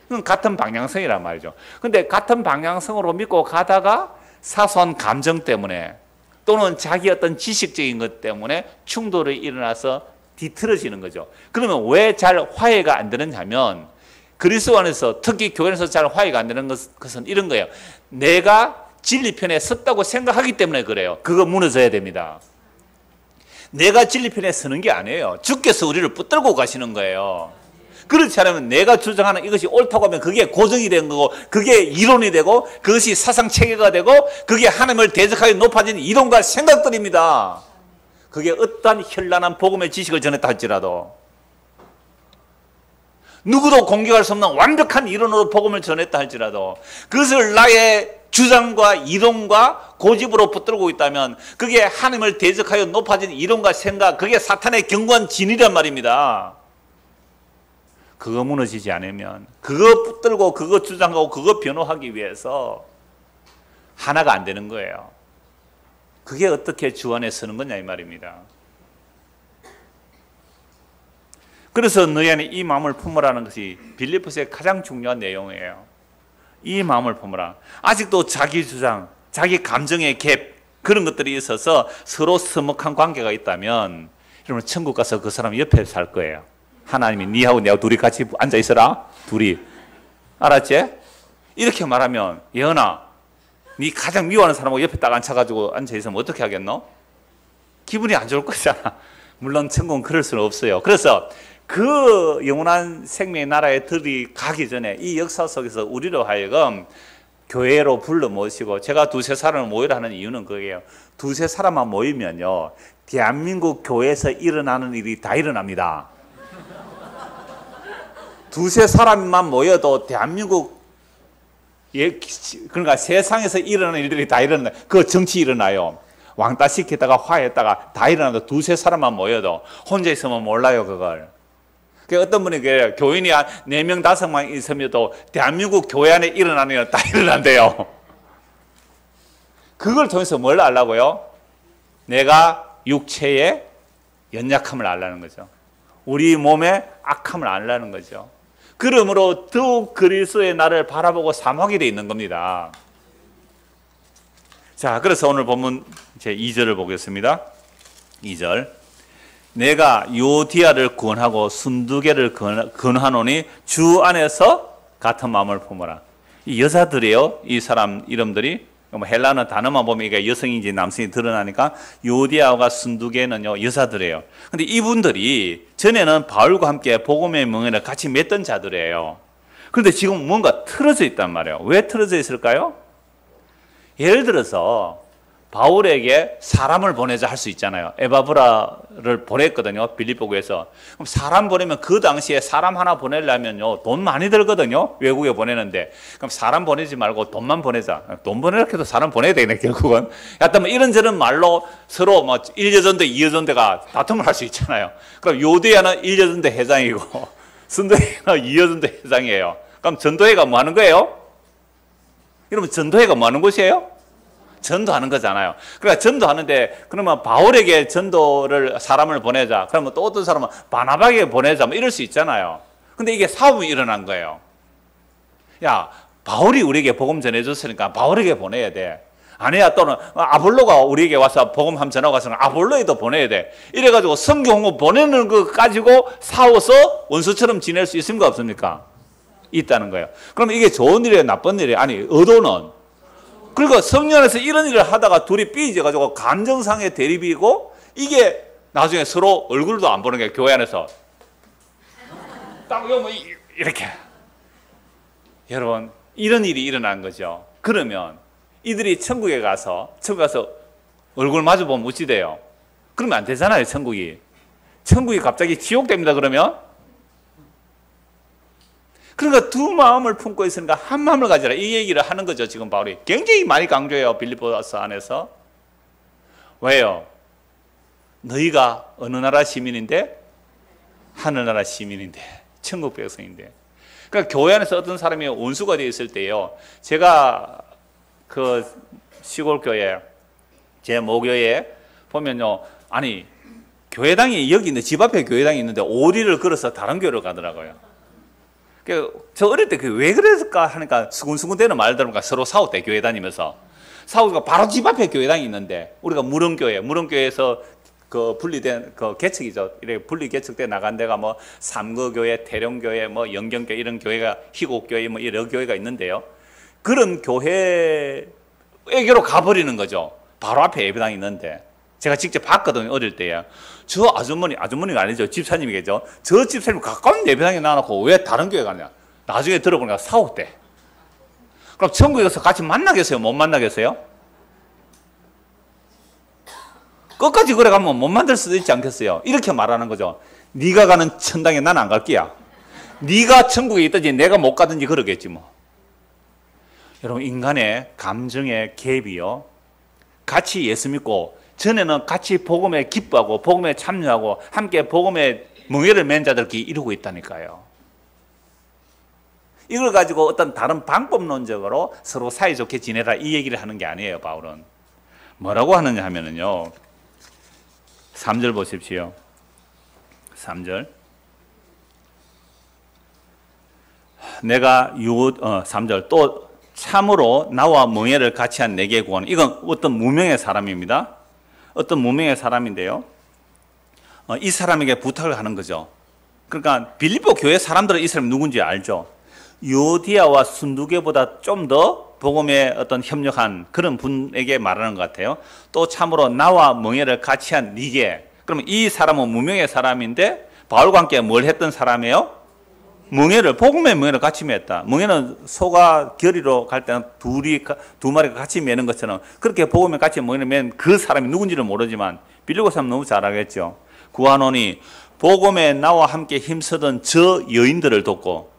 그건 같은 방향성이란 말이죠. 근데 같은 방향성으로 믿고 가다가 사소한 감정 때문에 또는 자기 어떤 지식적인 것 때문에 충돌이 일어나서 뒤틀어지는 거죠. 그러면 왜 잘 화해가 안 되느냐 하면 그리스도 안에서 특히 교회 안에서 잘 화해가 안 되는 것은 이런 거예요. 내가 진리 편에 섰다고 생각하기 때문에 그래요. 그거 무너져야 됩니다. 내가 진리 편에 서는 게 아니에요. 주께서 우리를 붙들고 가시는 거예요. 그렇지 않으면 내가 주장하는 이것이 옳다고 하면 그게 고정이 된 거고 그게 이론이 되고 그것이 사상 체계가 되고 그게 하나님을 대적하게 높아진 이론과 생각들입니다. 그게 어떠한 현란한 복음의 지식을 전했다 할지라도 누구도 공격할 수 없는 완벽한 이론으로 복음을 전했다 할지라도 그것을 나의 주장과 이론과 고집으로 붙들고 있다면 그게 하나님을 대적하여 높아진 이론과 생각, 그게 사탄의 견고한 진이란 말입니다. 그거 무너지지 않으면 그거 붙들고 그거 주장하고 그거 변호하기 위해서 하나가 안 되는 거예요. 그게 어떻게 주 안에 서는 거냐 이 말입니다. 그래서 너희 안에 이 마음을 품으라는 것이 빌립보서의 가장 중요한 내용이에요. 이 마음을 품으라. 아직도 자기 주장, 자기 감정의 갭 그런 것들이 있어서 서로 서먹한 관계가 있다면 여러분 천국 가서 그 사람 옆에 살 거예요. 하나님이 니하고 내하고 둘이 같이 앉아 있어라. 둘이. 알았지? 이렇게 말하면 예언아 네 가장 미워하는 사람하고 옆에 딱 앉혀가지고 앉아있으면 어떻게 하겠노? 기분이 안 좋을 거잖아. 물론 천국은 그럴 수는 없어요. 그래서 그 영원한 생명의 나라에 들어가기 전에 이 역사 속에서 우리로 하여금 교회로 불러 모시고 제가 두세 사람을 모이라 하는 이유는 그게요. 두세 사람만 모이면요. 대한민국 교회에서 일어나는 일이 다 일어납니다. 두세 사람만 모여도 대한민국 그러니까 세상에서 일어나는 일들이 다 일어나요. 그 정치 일어나요. 왕따 시키다가 화했다가 다 일어나도 두세 사람만 모여도 혼자 있으면 몰라요 그걸. 어떤 분이 그래요. 교인이 한 4명 5명 있으면도 대한민국 교회 안에 일어나는 일 다 일어난대요. 그걸 통해서 뭘 알라고요? 내가 육체의 연약함을 알라는 거죠. 우리 몸의 악함을 알라는 거죠. 그러므로 더욱 그리스도의 나를 바라보고 사모하게 되어 있는 겁니다. 자, 그래서 오늘 본문 제 2절을 보겠습니다. 2절. 내가 요디아를 구원하고 순두개를 건하노니 주 안에서 같은 마음을 품어라. 이 여자들이에요. 이 사람 이름들이 헬라어 단어만 보면 이게 여성인지 남성이 드러나니까 요디아와 순두개는요 여자들이에요. 근데 이분들이 전에는 바울과 함께 복음의 멍에를 같이 맺던 자들이에요. 그런데 지금 뭔가 틀어져 있단 말이에요. 왜 틀어져 있을까요? 예를 들어서 바울에게 사람을 보내자 할 수 있잖아요. 에바브라를 보냈거든요. 빌립보에서. 그럼 사람 보내면 그 당시에 사람 하나 보내려면요, 돈 많이 들거든요. 외국에 보내는데. 그럼 사람 보내지 말고 돈만 보내자. 돈 보내라 해도 사람 보내야 되네, 결국은. 하여튼 뭐 이런저런 말로 서로 뭐 1여전대, 2여전대가 다툼을 할 수 있잖아요. 그럼 요대야는 1여전대 회장이고 순도회는 2여전대 회장이에요. 그럼 전도회가 뭐 하는 거예요? 여러분, 전도회가 뭐 하는 곳이에요? 전도하는 거잖아요. 그러니까 전도하는데, 그러면 바울에게 전도를 사람을 보내자. 그러면 또 어떤 사람은 바나바에게 보내자. 뭐 이럴 수 있잖아요. 근데 이게 사업이 일어난 거예요. 야, 바울이 우리에게 복음 전해줬으니까 바울에게 보내야 돼. 아니야, 또는 아볼로가 우리에게 와서 복음 한번 전하고 왔으니까 아볼로에도 보내야 돼. 이래가지고 성경 보내는 거 가지고 싸워서 원수처럼 지낼 수 있습니까? 없습니까? 있다는 거예요. 그럼 이게 좋은 일이에요? 나쁜 일이에요? 아니, 의도는? 그러니까 성령 안에서 이런 일을 하다가 둘이 삐져가지고 감정상의 대립이고, 이게 나중에 서로 얼굴도 안 보는 게 교회 안에서 딱 이렇게. 여러분, 이런 일이 일어난 거죠. 그러면 이들이 천국에 가서 얼굴 마주 보면 어찌 돼요? 그러면 안 되잖아요. 천국이 갑자기 지옥 됩니다. 그러면 그러니까 두 마음을 품고 있으니까 한 마음을 가지라, 이 얘기를 하는 거죠. 지금 바울이 굉장히 많이 강조해요. 빌립보서 안에서. 왜요? 너희가 어느 나라 시민인데? 하늘나라 시민인데, 천국 백성인데. 그러니까 교회 안에서 어떤 사람이 원수가 되어 있을 때요, 제가 그 시골 교회, 제 모교에 보면요, 아니 교회당이 여기 있는데, 집 앞에 교회당이 있는데 오리를 걸어서 다른 교회로 가더라고요. 저 어릴 때 왜 그랬을까 하니까 수근수근 되는 말 들으니까 서로 싸웠대. 교회 다니면서 싸우니까 바로 집 앞에 교회당이 있는데, 우리가 무릉교회에서 그 분리된 그 개척이죠. 이렇게 분리 개척돼 나간 데가 뭐 삼거교회, 태령교회, 뭐 영경교회, 이런 교회가, 희곡교회, 뭐 여러 교회가 있는데요. 그런 교회에게로 가버리는 거죠. 바로 앞에 예배당이 있는데. 제가 직접 봤거든요. 어릴 때요. 저 아주머니가 아니죠. 집사님이겠죠. 저 집사님 가까운 예배당에 놔놓고 왜 다른 교회 가냐. 나중에 들어보니까 싸웠대. 그럼 천국에 가서 같이 만나겠어요? 못 만나겠어요? 끝까지 그래 가면 못 만들 수도 있지 않겠어요? 이렇게 말하는 거죠. 네가 가는 천당에 난 안 갈 거야. 네가 천국에 있든지 내가 못 가든지 그러겠지 뭐. 여러분, 인간의 감정의 갭이요, 같이 예수 믿고 전에는 같이 복음에 기뻐하고 복음에 참여하고 함께 복음의 멍에를 맨 자들끼리 이루고 있다니까요. 이걸 가지고 어떤 다른 방법론적으로 서로 사이좋게 지내라, 이 얘기를 하는 게 아니에요. 바울은 뭐라고 하느냐 하면은요, 3절 보십시오. 3절. 내가 3절. 또 참으로 나와 멍에를 같이 한 내게 구원. 이건 어떤 무명의 사람입니다. 어떤 무명의 사람인데요, 이 사람에게 부탁을 하는 거죠. 그러니까 빌립보 교회 사람들은 이 사람이 누군지 알죠. 요디아와 순두계보다 좀 더 복음에 어떤 협력한 그런 분에게 말하는 것 같아요. 또 참으로 나와 멍에를 같이 한 니게. 그러면 이 사람은 무명의 사람인데 바울과 함께 뭘 했던 사람이에요? 복음의 멍에를 같이 맸다. 멍에는 소가 결의로 갈 때는 두 마리가 같이 매는 것처럼, 그렇게 복음에 같이 멍에를 맨 그 사람이 누군지는 모르지만 빌립보 사람 너무 잘 알겠죠. 구하노니 복음에 나와 함께 힘쓰던 저 여인들을 돕고.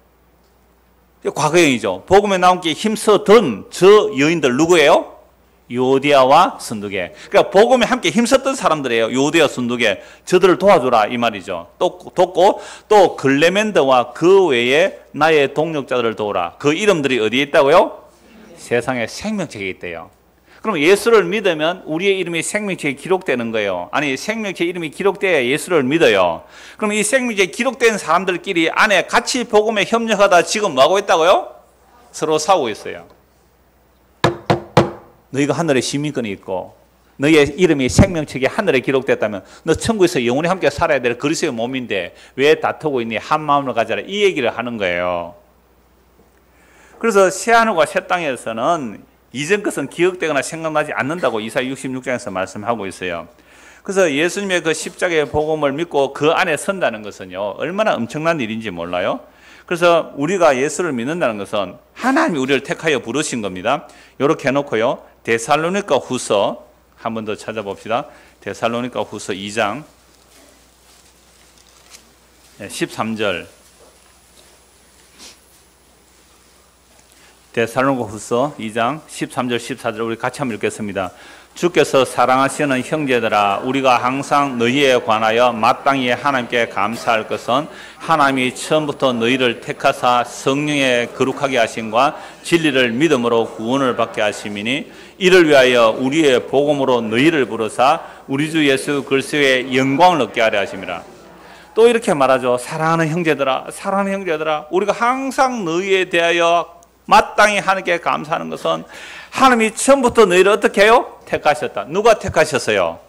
과거형이죠. 복음에 나와 함께 힘쓰던 저 여인들 누구예요? 요디아와 순두계. 그러니까 복음에 함께 힘썼던 사람들이에요. 요디아, 순두계. 저들을 도와주라, 이 말이죠. 또 돕고, 또 글레멘더와 그 외에 나의 동력자들을 도우라. 그 이름들이 어디에 있다고요? 세상에 생명책에 있대요. 그럼 예수를 믿으면 우리의 이름이 생명책에 기록되는 거예요. 아니, 생명책 이름이 기록돼야 예수를 믿어요. 그럼 이 생명책에 기록된 사람들끼리 안에 같이 복음에 협력하다 지금 뭐하고 있다고요? 서로 싸우고 있어요. 너희가 하늘에 시민권이 있고 너희의 이름이 생명책에 하늘에 기록됐다면 너 천국에서 영원히 함께 살아야 될 그리스도의 몸인데 왜 다투고 있니? 한 마음을 가져라, 이 얘기를 하는 거예요. 그래서 새하늘과 새 땅에서는 이전 것은 기억되거나 생각나지 않는다고 이사야 66장에서 말씀하고 있어요. 그래서 예수님의 그 십자가의 복음을 믿고 그 안에 선다는 것은요, 얼마나 엄청난 일인지 몰라요. 그래서 우리가 예수를 믿는다는 것은 하나님이 우리를 택하여 부르신 겁니다. 이렇게 해놓고요. 데살로니가 후서 한 번 더 찾아봅시다. 데살로니가 후서 2장 13절. 데살로니가 후서 2장 13절 14절 우리 같이 한번 읽겠습니다. 주께서 사랑하시는 형제들아, 우리가 항상 너희에 관하여 마땅히 하나님께 감사할 것은 하나님이 처음부터 너희를 택하사 성령에 거룩하게 하심과 진리를 믿음으로 구원을 받게 하심이니, 이를 위하여 우리의 복음으로 너희를 부르사 우리 주 예수 그리스도의 영광을 얻게 하려 하심이라. 또 이렇게 말하죠. 사랑하는 형제들아, 사랑하는 형제들아, 우리가 항상 너희에 대하여 마땅히 하나님께 감사하는 것은 하나님이 처음부터 너희를 어떻게 해요? 택하셨다. 누가 택하셨어요?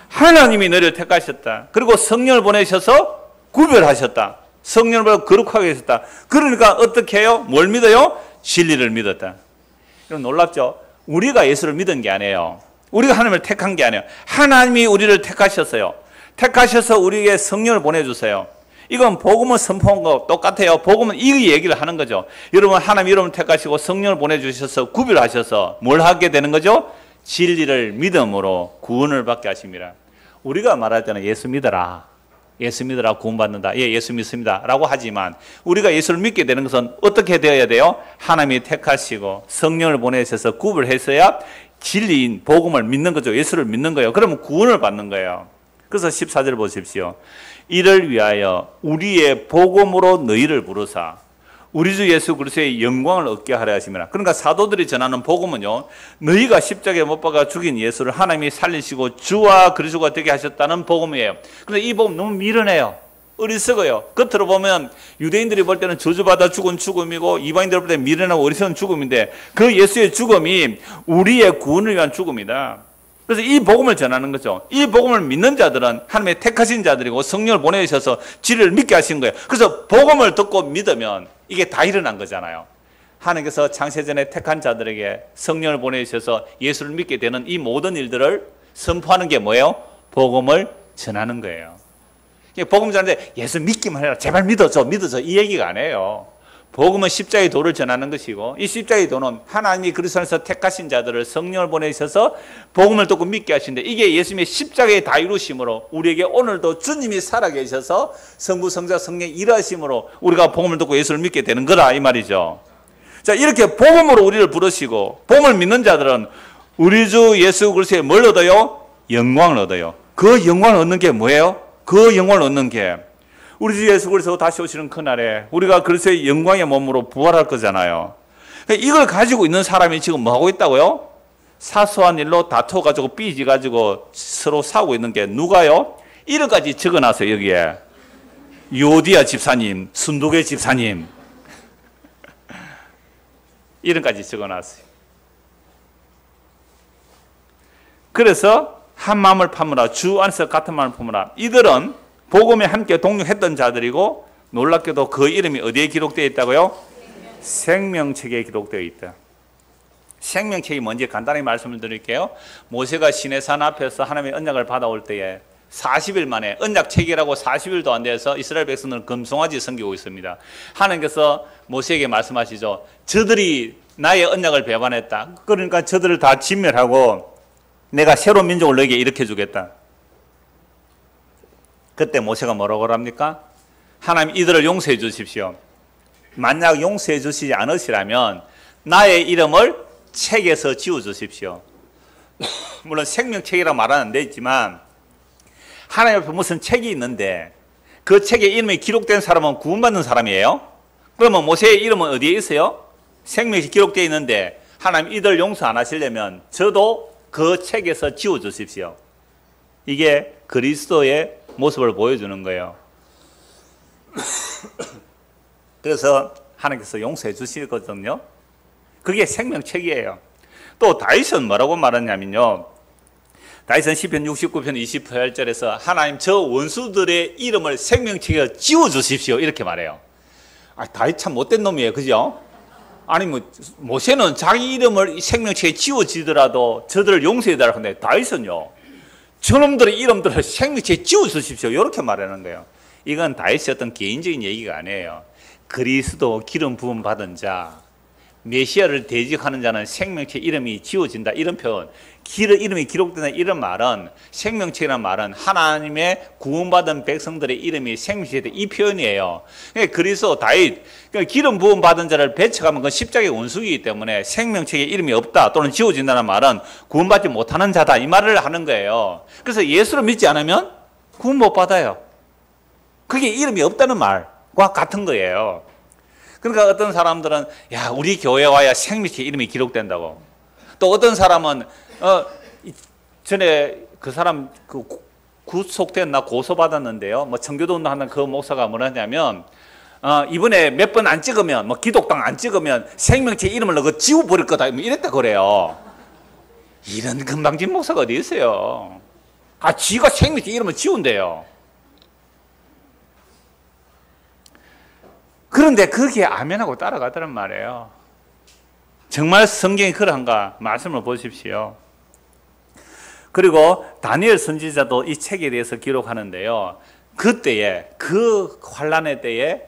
하나님이 너희를 택하셨다. 그리고 성령을 보내셔서 구별하셨다. 성령을 보내 거룩하게 하셨다. 그러니까 어떻게 해요? 뭘 믿어요? 진리를 믿었다. 이건 놀랍죠? 우리가 예수를 믿은 게 아니에요. 우리가 하나님을 택한 게 아니에요. 하나님이 우리를 택하셨어요. 택하셔서 우리에게 성령을 보내주세요. 이건 복음을 선포한 거 똑같아요. 복음은 이 얘기를 하는 거죠. 여러분, 하나님 여러분을 택하시고 성령을 보내주셔서 구별하셔서 뭘 하게 되는 거죠? 진리를 믿음으로 구원을 받게 하십니다. 우리가 말할 때는 예수 믿어라, 예수 믿어라 구원받는다, 예, 예수 믿습니다 라고 하지만, 우리가 예수를 믿게 되는 것은 어떻게 되어야 돼요? 하나님이 택하시고 성령을 보내셔서 구별했어야 진리인 복음을 믿는 거죠. 예수를 믿는 거예요. 그러면 구원을 받는 거예요. 그래서 14절 보십시오. 이를 위하여 우리의 복음으로 너희를 부르사 우리 주 예수 그리스도의 영광을 얻게 하려 하심이라. 그러니까 사도들이 전하는 복음은요, 너희가 십자가에 못 박아 죽인 예수를 하나님이 살리시고 주와 그리스도가 되게 하셨다는 복음이에요. 그런데 이 복음 너무 미련해요. 어리석어요. 겉으로 보면 유대인들이 볼 때는 저주받아 죽은 죽음이고, 이방인들 볼 때는 미련하고 어리석은 죽음인데, 그 예수의 죽음이 우리의 구원을 위한 죽음이다. 그래서 이 복음을 전하는 거죠. 이 복음을 믿는 자들은 하나님의 택하신 자들이고 성령을 보내셔서 진리를 믿게 하신 거예요. 그래서 복음을 듣고 믿으면 이게 다 일어난 거잖아요. 하나님께서 창세전에 택한 자들에게 성령을 보내셔서 예수를 믿게 되는 이 모든 일들을 선포하는 게 뭐예요? 복음을 전하는 거예요. 복음 전하는데 예수 믿기만 해라, 제발 믿어줘, 믿어줘, 이 얘기가 아니에요. 복음은 십자가의 도를 전하는 것이고, 이 십자가의 도는 하나님이 그리스도 안에서 택하신 자들을 성령을 보내셔서 복음을 듣고 믿게 하신데, 이게 예수님의 십자가의 다 이루심으로 우리에게 오늘도 주님이 살아계셔서 성부, 성자, 성령 일하심으로 우리가 복음을 듣고 예수를 믿게 되는 거라, 이 말이죠. 자, 이렇게 복음으로 우리를 부르시고 복음을 믿는 자들은 우리 주 예수 그리스도의 뭘 얻어요? 영광을 얻어요. 그 영광을 얻는 게 뭐예요? 그 영광을 얻는 게 우리 주 예수 그리스도 다시 오시는 그날에 우리가 그리스도의 영광의 몸으로 부활할 거잖아요. 이걸 가지고 있는 사람이 지금 뭐 하고 있다고요? 사소한 일로 다퉈가지고 삐지가지고 서로 싸우고 있는 게 누가요? 이름까지 적어놨어요. 여기에 요디아 집사님, 순두개 집사님 이름까지 적어놨어요. 그래서 한 마음을 품으라, 주 안에서 같은 마음을 품으라. 이들은 복음에 함께 동력했던 자들이고, 놀랍게도 그 이름이 어디에 기록되어 있다고요? 생명책에 기록되어 있다. 생명책이 뭔지 간단히 말씀을 드릴게요. 모세가 시내산 앞에서 하나님의 언약을 받아올 때에 40일 만에, 언약책이라고 40일도 안 돼서 이스라엘 백성들은 금송아지 섬기고 있습니다. 하나님께서 모세에게 말씀하시죠. 저들이 나의 언약을 배반했다. 그러니까 저들을 다 진멸하고 내가 새로운 민족을 너에게 일으켜 주겠다. 그때 모세가 뭐라고 합니까? 하나님, 이들을 용서해 주십시오. 만약 용서해 주시지 않으시라면 나의 이름을 책에서 지워 주십시오. 물론 생명책이라고 말은 안 되지만 하나님 앞에 무슨 책이 있는데 그 책에 이름이 기록된 사람은 구원받는 사람이에요. 그러면 모세의 이름은 어디에 있어요? 생명책이 기록되어 있는데, 하나님 이들 용서 안 하시려면 저도 그 책에서 지워 주십시오. 이게 그리스도의 모습을 보여주는 거예요. 그래서 하나님께서 용서해 주시거든요. 그게 생명책이에요. 또 다윗은 뭐라고 말하냐면요, 다윗은 시편 69편 28절에서 하나님 저 원수들의 이름을 생명책에 지워주십시오 이렇게 말해요. 다윗 참 못된 놈이에요. 그죠? 아니 모세는 자기 이름을 생명책에 지워지더라도 저들을 용서해달라고 하는데, 다윗은요 저놈들의 이름들을 생명책에 지워주십시오 이렇게 말하는 거예요. 이건 다윗의 어떤 개인적인 얘기가 아니에요. 그리스도 기름 부음 받은 자, 메시아를 대적하는 자는 생명체 이름이 지워진다. 이런 표현, 이름이 기록된다. 이런 말은, 생명체라는 말은 하나님의 구원받은 백성들의 이름이 생명체에 이 표현이에요. 그러니까 그리스도 다윗, 그러니까 기름 부음 받은 자를 배척하면 그건 십자가의 원수이기 때문에 생명체에 이름이 없다 또는 지워진다는 말은 구원받지 못하는 자다, 이 말을 하는 거예요. 그래서 예수를 믿지 않으면 구원 못 받아요. 그게 이름이 없다는 말과 같은 거예요. 그러니까 어떤 사람들은 야, 우리 교회 와야 생명체 이름이 기록된다고. 또 어떤 사람은 전에 그 사람 구속됐나 고소받았는데요. 뭐 청교도 운동하는 그 목사가 뭐라냐면 이번에 몇 번 안 찍으면, 뭐 기독당 안 찍으면 생명체 이름을 넣고 지워버릴 거다, 뭐 이랬다 그래요. 이런 건방진 목사가 어디 있어요. 지가 생명체 이름을 지운대요. 그런데 그게 아멘하고 따라가더란 말이에요. 정말 성경이 그러한가 말씀을 보십시오. 그리고 다니엘 선지자도 이 책에 대해서 기록하는데요. 그때에, 그 환란의 때에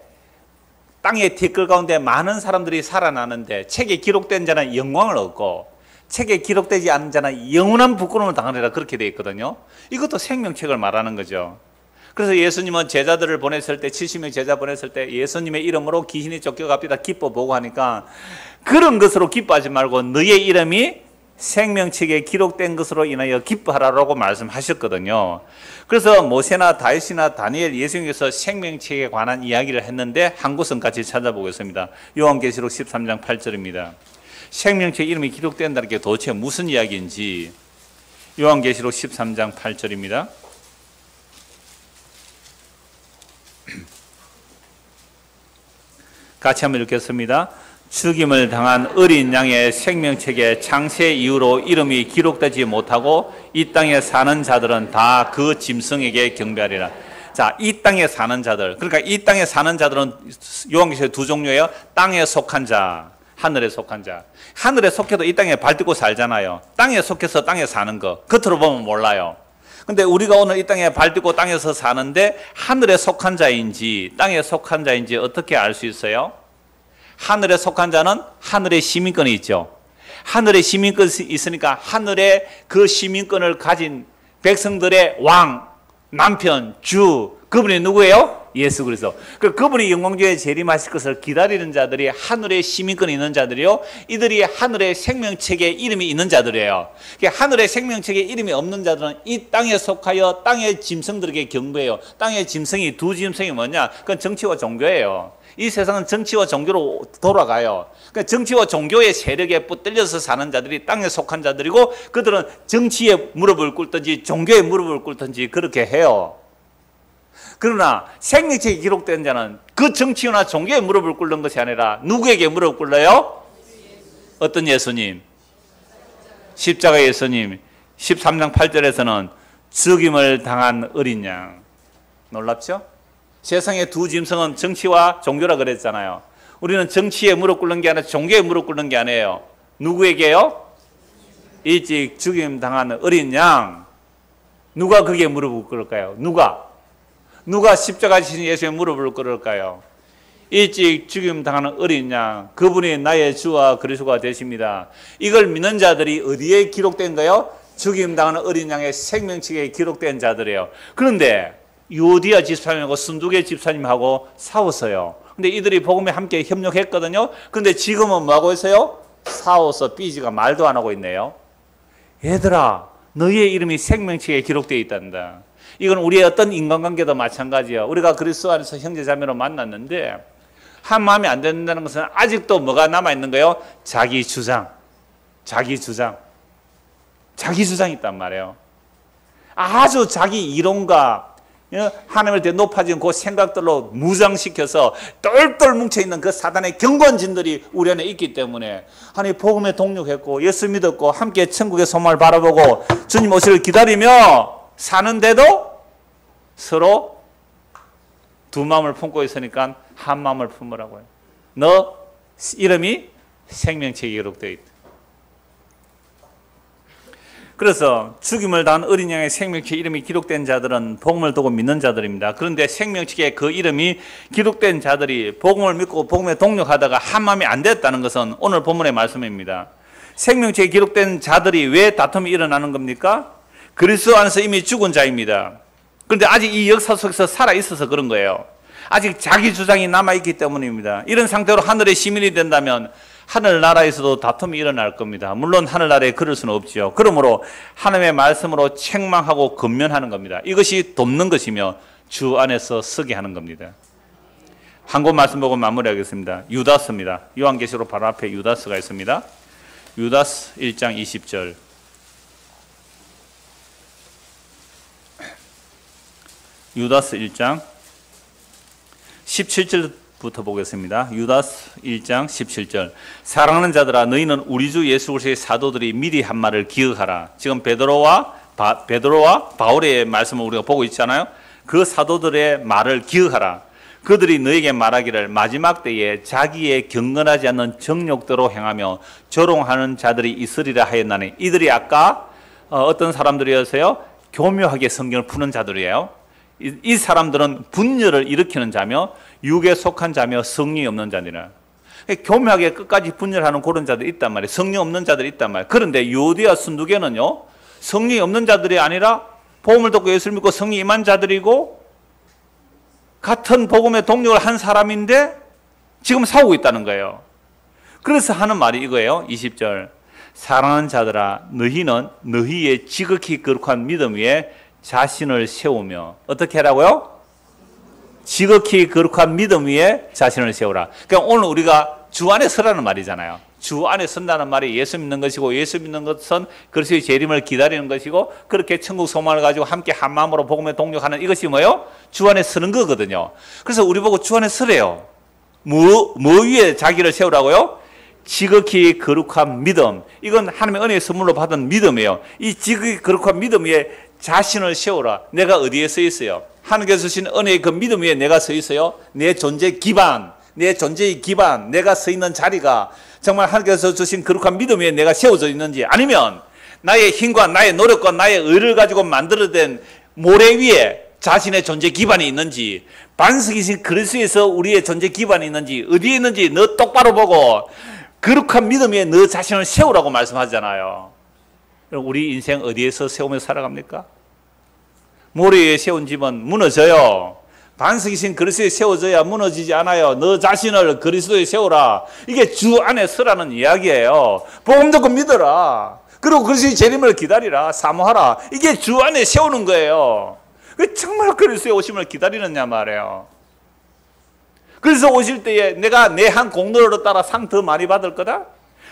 땅의 티끌 가운데 많은 사람들이 살아나는데 책에 기록된 자는 영광을 얻고 책에 기록되지 않은 자는 영원한 부끄러움을 당하리라, 그렇게 되어 있거든요. 이것도 생명책을 말하는 거죠. 그래서 예수님은 제자들을 보냈을 때, 70명 제자 보냈을 때 예수님의 이름으로 귀신이 쫓겨갑니다 기뻐 보고 하니까, 그런 것으로 기뻐하지 말고 너의 이름이 생명책에 기록된 것으로 인하여 기뻐하라고 말씀하셨거든요. 그래서 모세나 다윗이나 다니엘, 예수님께서 생명책에 관한 이야기를 했는데 한 곳은 같이 찾아보겠습니다. 요한계시록 13장 8절입니다. 생명책 이름이 기록된다는 게 도대체 무슨 이야기인지, 요한계시록 13장 8절입니다. 같이 한번 읽겠습니다. 죽임을 당한 어린 양의 생명책에 창세 이후로 이름이 기록되지 못하고 이 땅에 사는 자들은 다 그 짐승에게 경배하리라. 자, 이 땅에 사는 자들, 그러니까 이 땅에 사는 자들은 요한계시록 두 종류예요. 땅에 속한 자, 하늘에 속한 자. 하늘에 속해도 이 땅에 발 딛고 살잖아요. 땅에 속해서 땅에 사는 거, 겉으로 보면 몰라요. 근데 우리가 오늘 이 땅에 발 딛고 땅에서 사는데 하늘에 속한 자인지 땅에 속한 자인지 어떻게 알 수 있어요? 하늘에 속한 자는 하늘의 시민권이 있죠. 하늘의 시민권이 있으니까 하늘의 그 시민권을 가진 백성들의 왕, 남편, 주, 그분이 누구예요? 예수 그리스도. 그분이 영광주에 재림하실 것을 기다리는 자들이 하늘의 시민권이 있는 자들이요, 이들이 하늘의 생명책에 이름이 있는 자들이에요. 하늘의 생명책에 이름이 없는 자들은 이 땅에 속하여 땅의 짐승들에게 경배해요. 땅의 짐승이, 두 짐승이 뭐냐? 그건 정치와 종교예요. 이 세상은 정치와 종교로 돌아가요. 그러니까 정치와 종교의 세력에 붙들려서 사는 자들이 땅에 속한 자들이고, 그들은 정치에 무릎을 꿇든지 종교에 무릎을 꿇든지 그렇게 해요. 그러나 생명책에 기록된 자는 그 정치나 종교에 무릎을 꿇는 것이 아니라 누구에게 무릎을 꿇어요? 어떤 예수님? 십자가 예수님. 13장 8절에서는 죽임을 당한 어린 양. 놀랍죠? 세상의 두 짐승은 정치와 종교라 그랬잖아요. 우리는 정치에 무릎 꿇는 게 아니라 종교에 무릎 꿇는 게 아니에요. 누구에게요? 일찍 죽임 당한 어린 양. 누가 그게 무릎을 꿇을까요? 누가 십자가 지신 예수의 무릎을 꿇을까요? 일찍 죽임 당하는 어린 양, 그분이 나의 주와 그리스도가 되십니다. 이걸 믿는 자들이 어디에 기록된 거요? 죽임 당하는 어린 양의 생명책에 기록된 자들이에요. 그런데 유오디아 집사님하고 순두계 집사님하고 싸웠어요. 근데 이들이 복음에 함께 협력했거든요. 근데 지금은 뭐하고 있어요? 싸워서 삐지가 말도 안 하고 있네요. 얘들아, 너희의 이름이 생명책에 기록되어 있단다. 이건 우리의 어떤 인간관계도 마찬가지예요. 우리가 그리스도 안에서 형제자매로 만났는데 한 마음이 안 된다는 것은 아직도 뭐가 남아있는 거예요? 자기 주장이 있단 말이에요. 아주 자기 이론과 하나님을 대해 높아진 그 생각들로 무장시켜서 똘똘 뭉쳐있는 그 사단의 경관진들이 우리 안에 있기 때문에, 하나님 복음에 동력했고 예수 믿었고 함께 천국의 소망을 바라보고 주님 오시를 기다리며 사는데도 서로 두 마음을 품고 있으니까 한 마음을 품으라고요. 너 이름이 생명책에 기록되어 있다. 그래서 죽임을 당한 어린 양의 생명책에 이름이 기록된 자들은 복음을 두고 믿는 자들입니다. 그런데 생명책에 그 이름이 기록된 자들이 복음을 믿고 복음에 동력하다가 한 마음이 안 됐다는 것은 오늘 본문의 말씀입니다. 생명책에 기록된 자들이 왜 다툼이 일어나는 겁니까? 그리스도 안에서 이미 죽은 자입니다. 그런데 아직 이 역사 속에서 살아있어서 그런 거예요. 아직 자기 주장이 남아있기 때문입니다. 이런 상태로 하늘의 시민이 된다면 하늘나라에서도 다툼이 일어날 겁니다. 물론 하늘나라에 그럴 수는 없죠. 그러므로 하나님의 말씀으로 책망하고 권면하는 겁니다. 이것이 돕는 것이며 주 안에서 서게 하는 겁니다. 한 곳 말씀 보고 마무리하겠습니다. 유다스입니다. 요한계시록 바로 앞에 유다스가 있습니다. 유다스 1장 20절. 유다스 1장 17절부터 보겠습니다. 유다스 1장 17절. 사랑하는 자들아, 너희는 우리 주 예수 그리스도의 사도들이 미리 한 말을 기억하라. 지금 베드로와 바울의 말씀을 우리가 보고 있잖아요. 그 사도들의 말을 기억하라. 그들이 너에게 말하기를 마지막 때에 자기의 경건하지 않는 정욕대로 행하며 조롱하는 자들이 있으리라 하였나니. 이들이 아까 어떤 사람들이었어요? 교묘하게 성경을 푸는 자들이에요. 이 사람들은 분열을 일으키는 자며 육에 속한 자며 성령이 없는 자들이라. 교묘하게 끝까지 분열하는 그런 자들이 있단 말이에요. 성령 없는 자들이 있단 말이에요. 그런데 유오디아 순두교는요, 성령이 없는 자들이 아니라 복음을 듣고 예수를 믿고 성령이 임한 자들이고 같은 복음의 동력을 한 사람인데 지금 싸우고 있다는 거예요. 그래서 하는 말이 이거예요. 20절. 사랑하는 자들아, 너희는 너희의 지극히 거룩한 믿음 위에 자신을 세우며 어떻게 하라고요? 지극히 거룩한 믿음 위에 자신을 세우라. 그러니까 오늘 우리가 주 안에 서라는 말이잖아요. 주 안에 선다는 말이 예수 믿는 것이고, 예수 믿는 것은 그리스도의 재림을 기다리는 것이고, 그렇게 천국 소망을 가지고 함께 한 마음으로 복음에 동력하는 이것이 뭐예요? 주 안에 서는 거거든요. 그래서 우리 보고 주 안에 서래요. 뭐 위에 자기를 세우라고요? 지극히 거룩한 믿음. 이건 하나님의 은혜의 선물로 받은 믿음이에요. 이 지극히 거룩한 믿음 위에 자신을 세우라. 내가 어디에 서 있어요? 하나님께서 주신 은혜의 그 믿음 위에 내가 서 있어요. 내 존재 기반, 내 존재의 기반, 내가 서 있는 자리가 정말 하나님께서 주신 거룩한 믿음 위에 내가 세워져 있는지, 아니면 나의 힘과 나의 노력과 나의 의를 가지고 만들어낸 모래 위에 자신의 존재 기반이 있는지, 반석이신 그리스도에서 우리의 존재 기반이 있는지, 어디에 있는지 너 똑바로 보고 거룩한 믿음 위에 너 자신을 세우라고 말씀하잖아요. 우리 인생 어디에서 세우며 살아갑니까? 모래 위에 세운 집은 무너져요. 반석이신 그리스도에 세워져야 무너지지 않아요. 너 자신을 그리스도에 세우라. 이게 주 안에 서라는 이야기예요. 복음 듣고 믿어라. 그리고 그리스도의 재림을 기다리라. 사모하라. 이게 주 안에 세우는 거예요. 정말 그리스도의 오심을 기다리느냐 말이에요. 그래서 오실 때에 내가 내 한 공로로 따라 상 더 많이 받을 거다?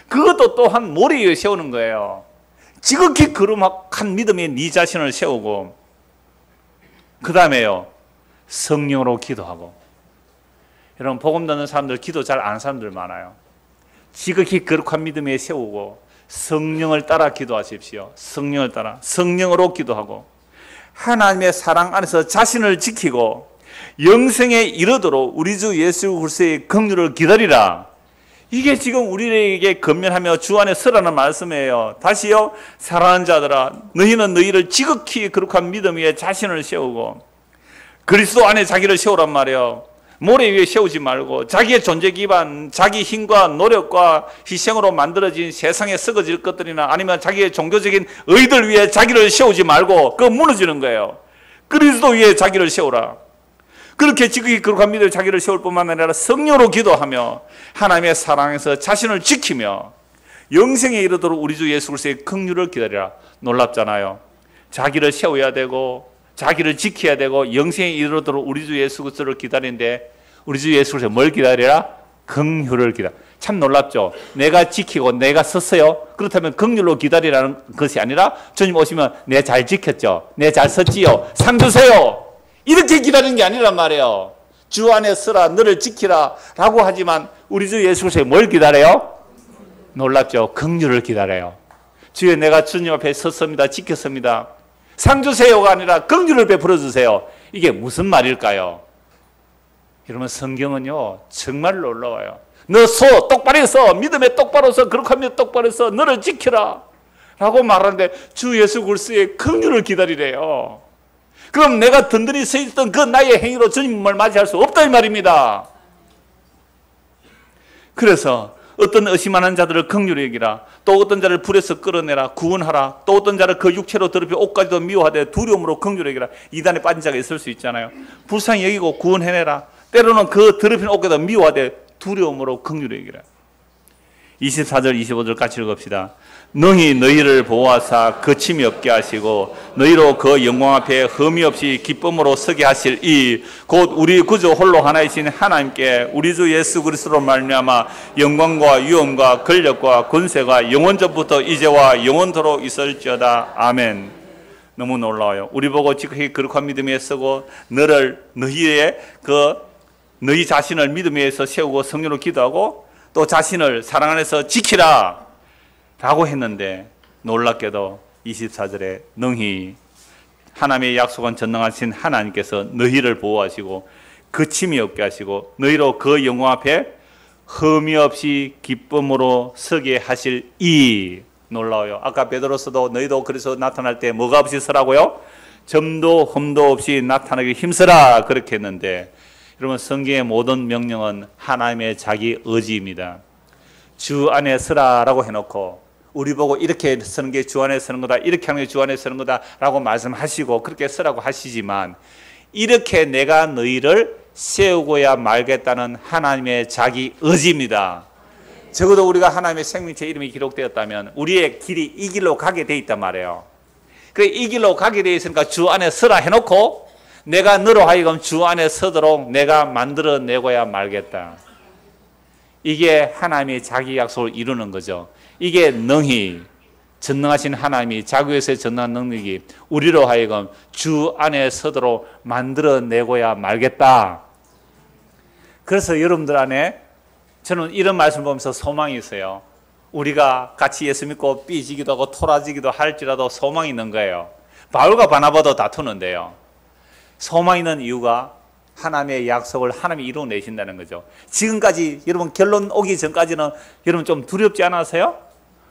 그것도 또한 모래 위에 세우는 거예요. 지극히 거룩한 믿음에 네 자신을 세우고, 그 다음에요, 성령으로 기도하고. 여러분, 복음 듣는 사람들 기도 잘 안 하는 사람들 많아요. 지극히 거룩한 믿음에 세우고 성령을 따라 기도하십시오. 성령을 따라, 성령으로 기도하고 하나님의 사랑 안에서 자신을 지키고 영생에 이르도록 우리 주 예수 그리스도의 긍휼을 기다리라. 이게 지금 우리에게 권면하며 주 안에 서라는 말씀이에요. 다시요, 사랑하는 자들아, 너희는 너희를 지극히 거룩한 믿음 위에 자신을 세우고 그리스도 안에 자기를 세우란 말이에요. 모래 위에 세우지 말고 자기의 존재 기반, 자기 힘과 노력과 희생으로 만들어진 세상에 썩어질 것들이나 아니면 자기의 종교적인 의들 위에 자기를 세우지 말고 그거 무너지는 거예요. 그리스도 위에 자기를 세우라. 그렇게 지극히 거룩한 믿음에 자기를 세울 뿐만 아니라 성령으로 기도하며 하나님의 사랑에서 자신을 지키며 영생에 이르도록 우리 주 예수 그리스도의 긍휼을 기다리라. 놀랍잖아요. 자기를 세워야 되고 자기를 지켜야 되고 영생에 이르도록 우리 주 예수 그리스도를 기다리는데 우리 주 예수 그리스도 뭘 기다리라? 긍휼을 기다려. 참 놀랍죠. 내가 지키고 내가 섰어요. 그렇다면 긍휼로 기다리라는 것이 아니라 주님 오시면 내 잘 지켰죠. 내 잘 섰지요. 상 주세요. 이렇게 기다리는 게 아니란 말이에요. 주 안에 서라, 너를 지키라 라고 하지만 우리 주 예수 그리스도 뭘 기다려요? 놀랍죠. 긍휼을 기다려요. 주여, 내가 주님 앞에 섰습니다. 지켰습니다. 상 주세요가 아니라 긍휼을 베풀어 주세요. 이게 무슨 말일까요? 여러분, 성경은요 정말 놀라워요. 너 서, 똑바로 서, 믿음에 똑바로 서, 거룩한 믿음 똑바로 서, 너를 지키라. 라고 말하는데 주 예수 그리스도의 긍휼을 기다리래요. 그럼 내가 든든히 서 있던 그 나의 행위로 주님을 맞이할 수 없다 이 말입니다. 그래서 어떤 의심하는 자들을 긍휼히 여기라. 또 어떤 자를 불에서 끌어내라. 구원하라. 또 어떤 자를 그 육체로 더럽혀 옷까지도 미워하되 두려움으로 긍휼히 여기라. 이단에 빠진 자가 있을 수 있잖아요. 불쌍히 여기고 구원해내라. 때로는 그 더럽힌 옷까지도 미워하되 두려움으로 긍휼히 여기라. 24절 25절 같이 읽읍시다. 능히 너희를 보호하사 거침이 없게 하시고 너희로 그 영광 앞에 흠이 없이 기쁨으로 서게 하실 이 곧 우리 구주 홀로 하나이신 하나님께 우리 주 예수 그리스도로 말미암아 영광과 위엄과 권력과 권세가 영원전부터 이제와 영원토록 있을지어다. 아멘. 너무 놀라워요. 우리 보고 지극히 거룩한 믿음에 서고 너희 자신을 믿음 위에서 세우고 성령으로 기도하고 또 자신을 사랑 안에서 지키라 라고 했는데 놀랍게도 24절에 능히 하나님의 약속한 전능하신 하나님께서 너희를 보호하시고 거침이 없게 하시고 너희로 그 영광 앞에 흠이 없이 기쁨으로 서게 하실 이. 놀라워요. 아까 베드로서도 너희도 그래서 나타날 때 뭐가 없이 서라고요? 점도 흠도 없이 나타나기 힘쓰라 그렇게 했는데 여러분 성경의 모든 명령은 하나님의 자기 의지입니다. 주 안에 서라라고 해놓고 우리 보고 이렇게 서는 게 주 안에 서는 거다, 이렇게 하는 게 주 안에 서는 거다라고 말씀하시고 그렇게 서라고 하시지만 이렇게 내가 너희를 세우고야 말겠다는 하나님의 자기 의지입니다. 적어도 우리가 하나님의 생명체 이름이 기록되었다면 우리의 길이 이 길로 가게 돼 있단 말이에요. 그래 이 길로 가게 돼 있으니까 주 안에 서라 해놓고 내가 너로 하여금 주 안에 서도록 내가 만들어내고야 말겠다. 이게 하나님이 자기 약속을 이루는 거죠. 이게 능히 전능하신 하나님이 자기에서의 전능한 능력이 우리로 하여금 주 안에 서도록 만들어내고야 말겠다. 그래서 여러분들 안에 저는 이런 말씀을 보면서 소망이 있어요. 우리가 같이 예수 믿고 삐지기도 하고 토라지기도 할지라도 소망이 있는 거예요. 바울과 바나바도 다투는데요. 소망이 있는 이유가 하나님의 약속을 하나님이 이루어내신다는 거죠. 지금까지 여러분 결론 오기 전까지는 여러분 좀 두렵지 않았어요?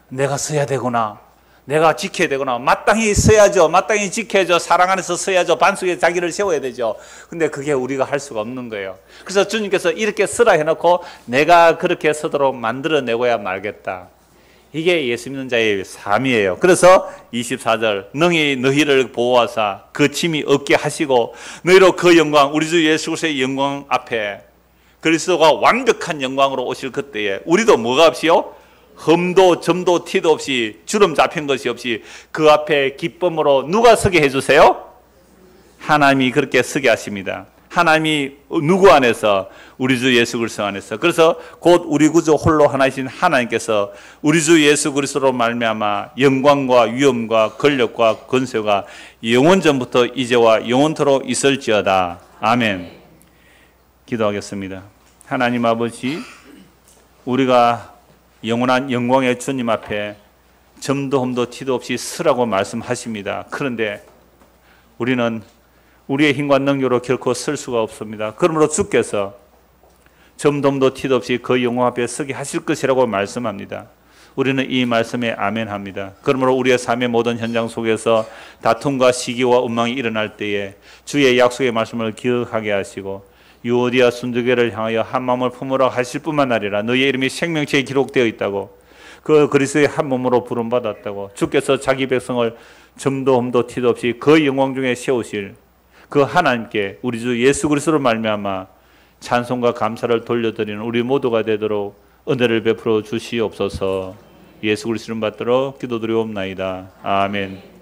내가 서야 되구나. 내가 지켜야 되구나. 마땅히 서야죠. 마땅히 지켜야죠. 사랑 안에서 서야죠. 반석에 자기를 세워야 되죠. 근데 그게 우리가 할 수가 없는 거예요. 그래서 주님께서 이렇게 서라 해놓고 내가 그렇게 서도록 만들어내고야 말겠다. 이게 예수 믿는 자의 삶이에요. 그래서 24절 능히 너희를 보호하사 거침이 없게 하시고 너희로 그 영광 우리 주 예수 그리스도의 영광 앞에 그리스도가 완벽한 영광으로 오실 그때에 우리도 뭐가 없이요? 흠도 점도 티도 없이 주름 잡힌 것이 없이 그 앞에 기쁨으로 누가 서게 해주세요? 하나님이 그렇게 서게 하십니다. 하나님이 누구 안에서? 우리 주 예수 그리스도 안에서. 그래서 곧 우리 구주 홀로 하나이신 하나님께서 우리 주 예수 그리스도로 말미암아 영광과 위엄과 권력과 권세가 영원전부터 이제와 영원토록 있을지어다. 아멘. 기도하겠습니다. 하나님 아버지, 우리가 영원한 영광의 주님 앞에 점도 흠도 티도 없이 서라고 말씀하십니다. 그런데 우리는 우리의 힘과 능력으로 결코 설 수가 없습니다. 그러므로 주께서 점도 흠도 티도 없이 그 영광 앞에 서게 하실 것이라고 말씀합니다. 우리는 이 말씀에 아멘합니다. 그러므로 우리의 삶의 모든 현장 속에서 다툼과 시기와 원망이 일어날 때에 주의 약속의 말씀을 기억하게 하시고 유오디아 순두개를 향하여 한 마음을 품으라 하실 뿐만 아니라 너희의 이름이 생명체에 기록되어 있다고 그 그리스도의 한 몸으로 부름받았다고 주께서 자기 백성을 점도 흠도 티도 없이 그 영광 중에 세우실 그 하나님께 우리 주 예수 그리스도로 말미암아 찬송과 감사를 돌려드리는 우리 모두가 되도록 은혜를 베풀어 주시옵소서. 예수 그리스도를 받들어 기도드리옵나이다. 아멘.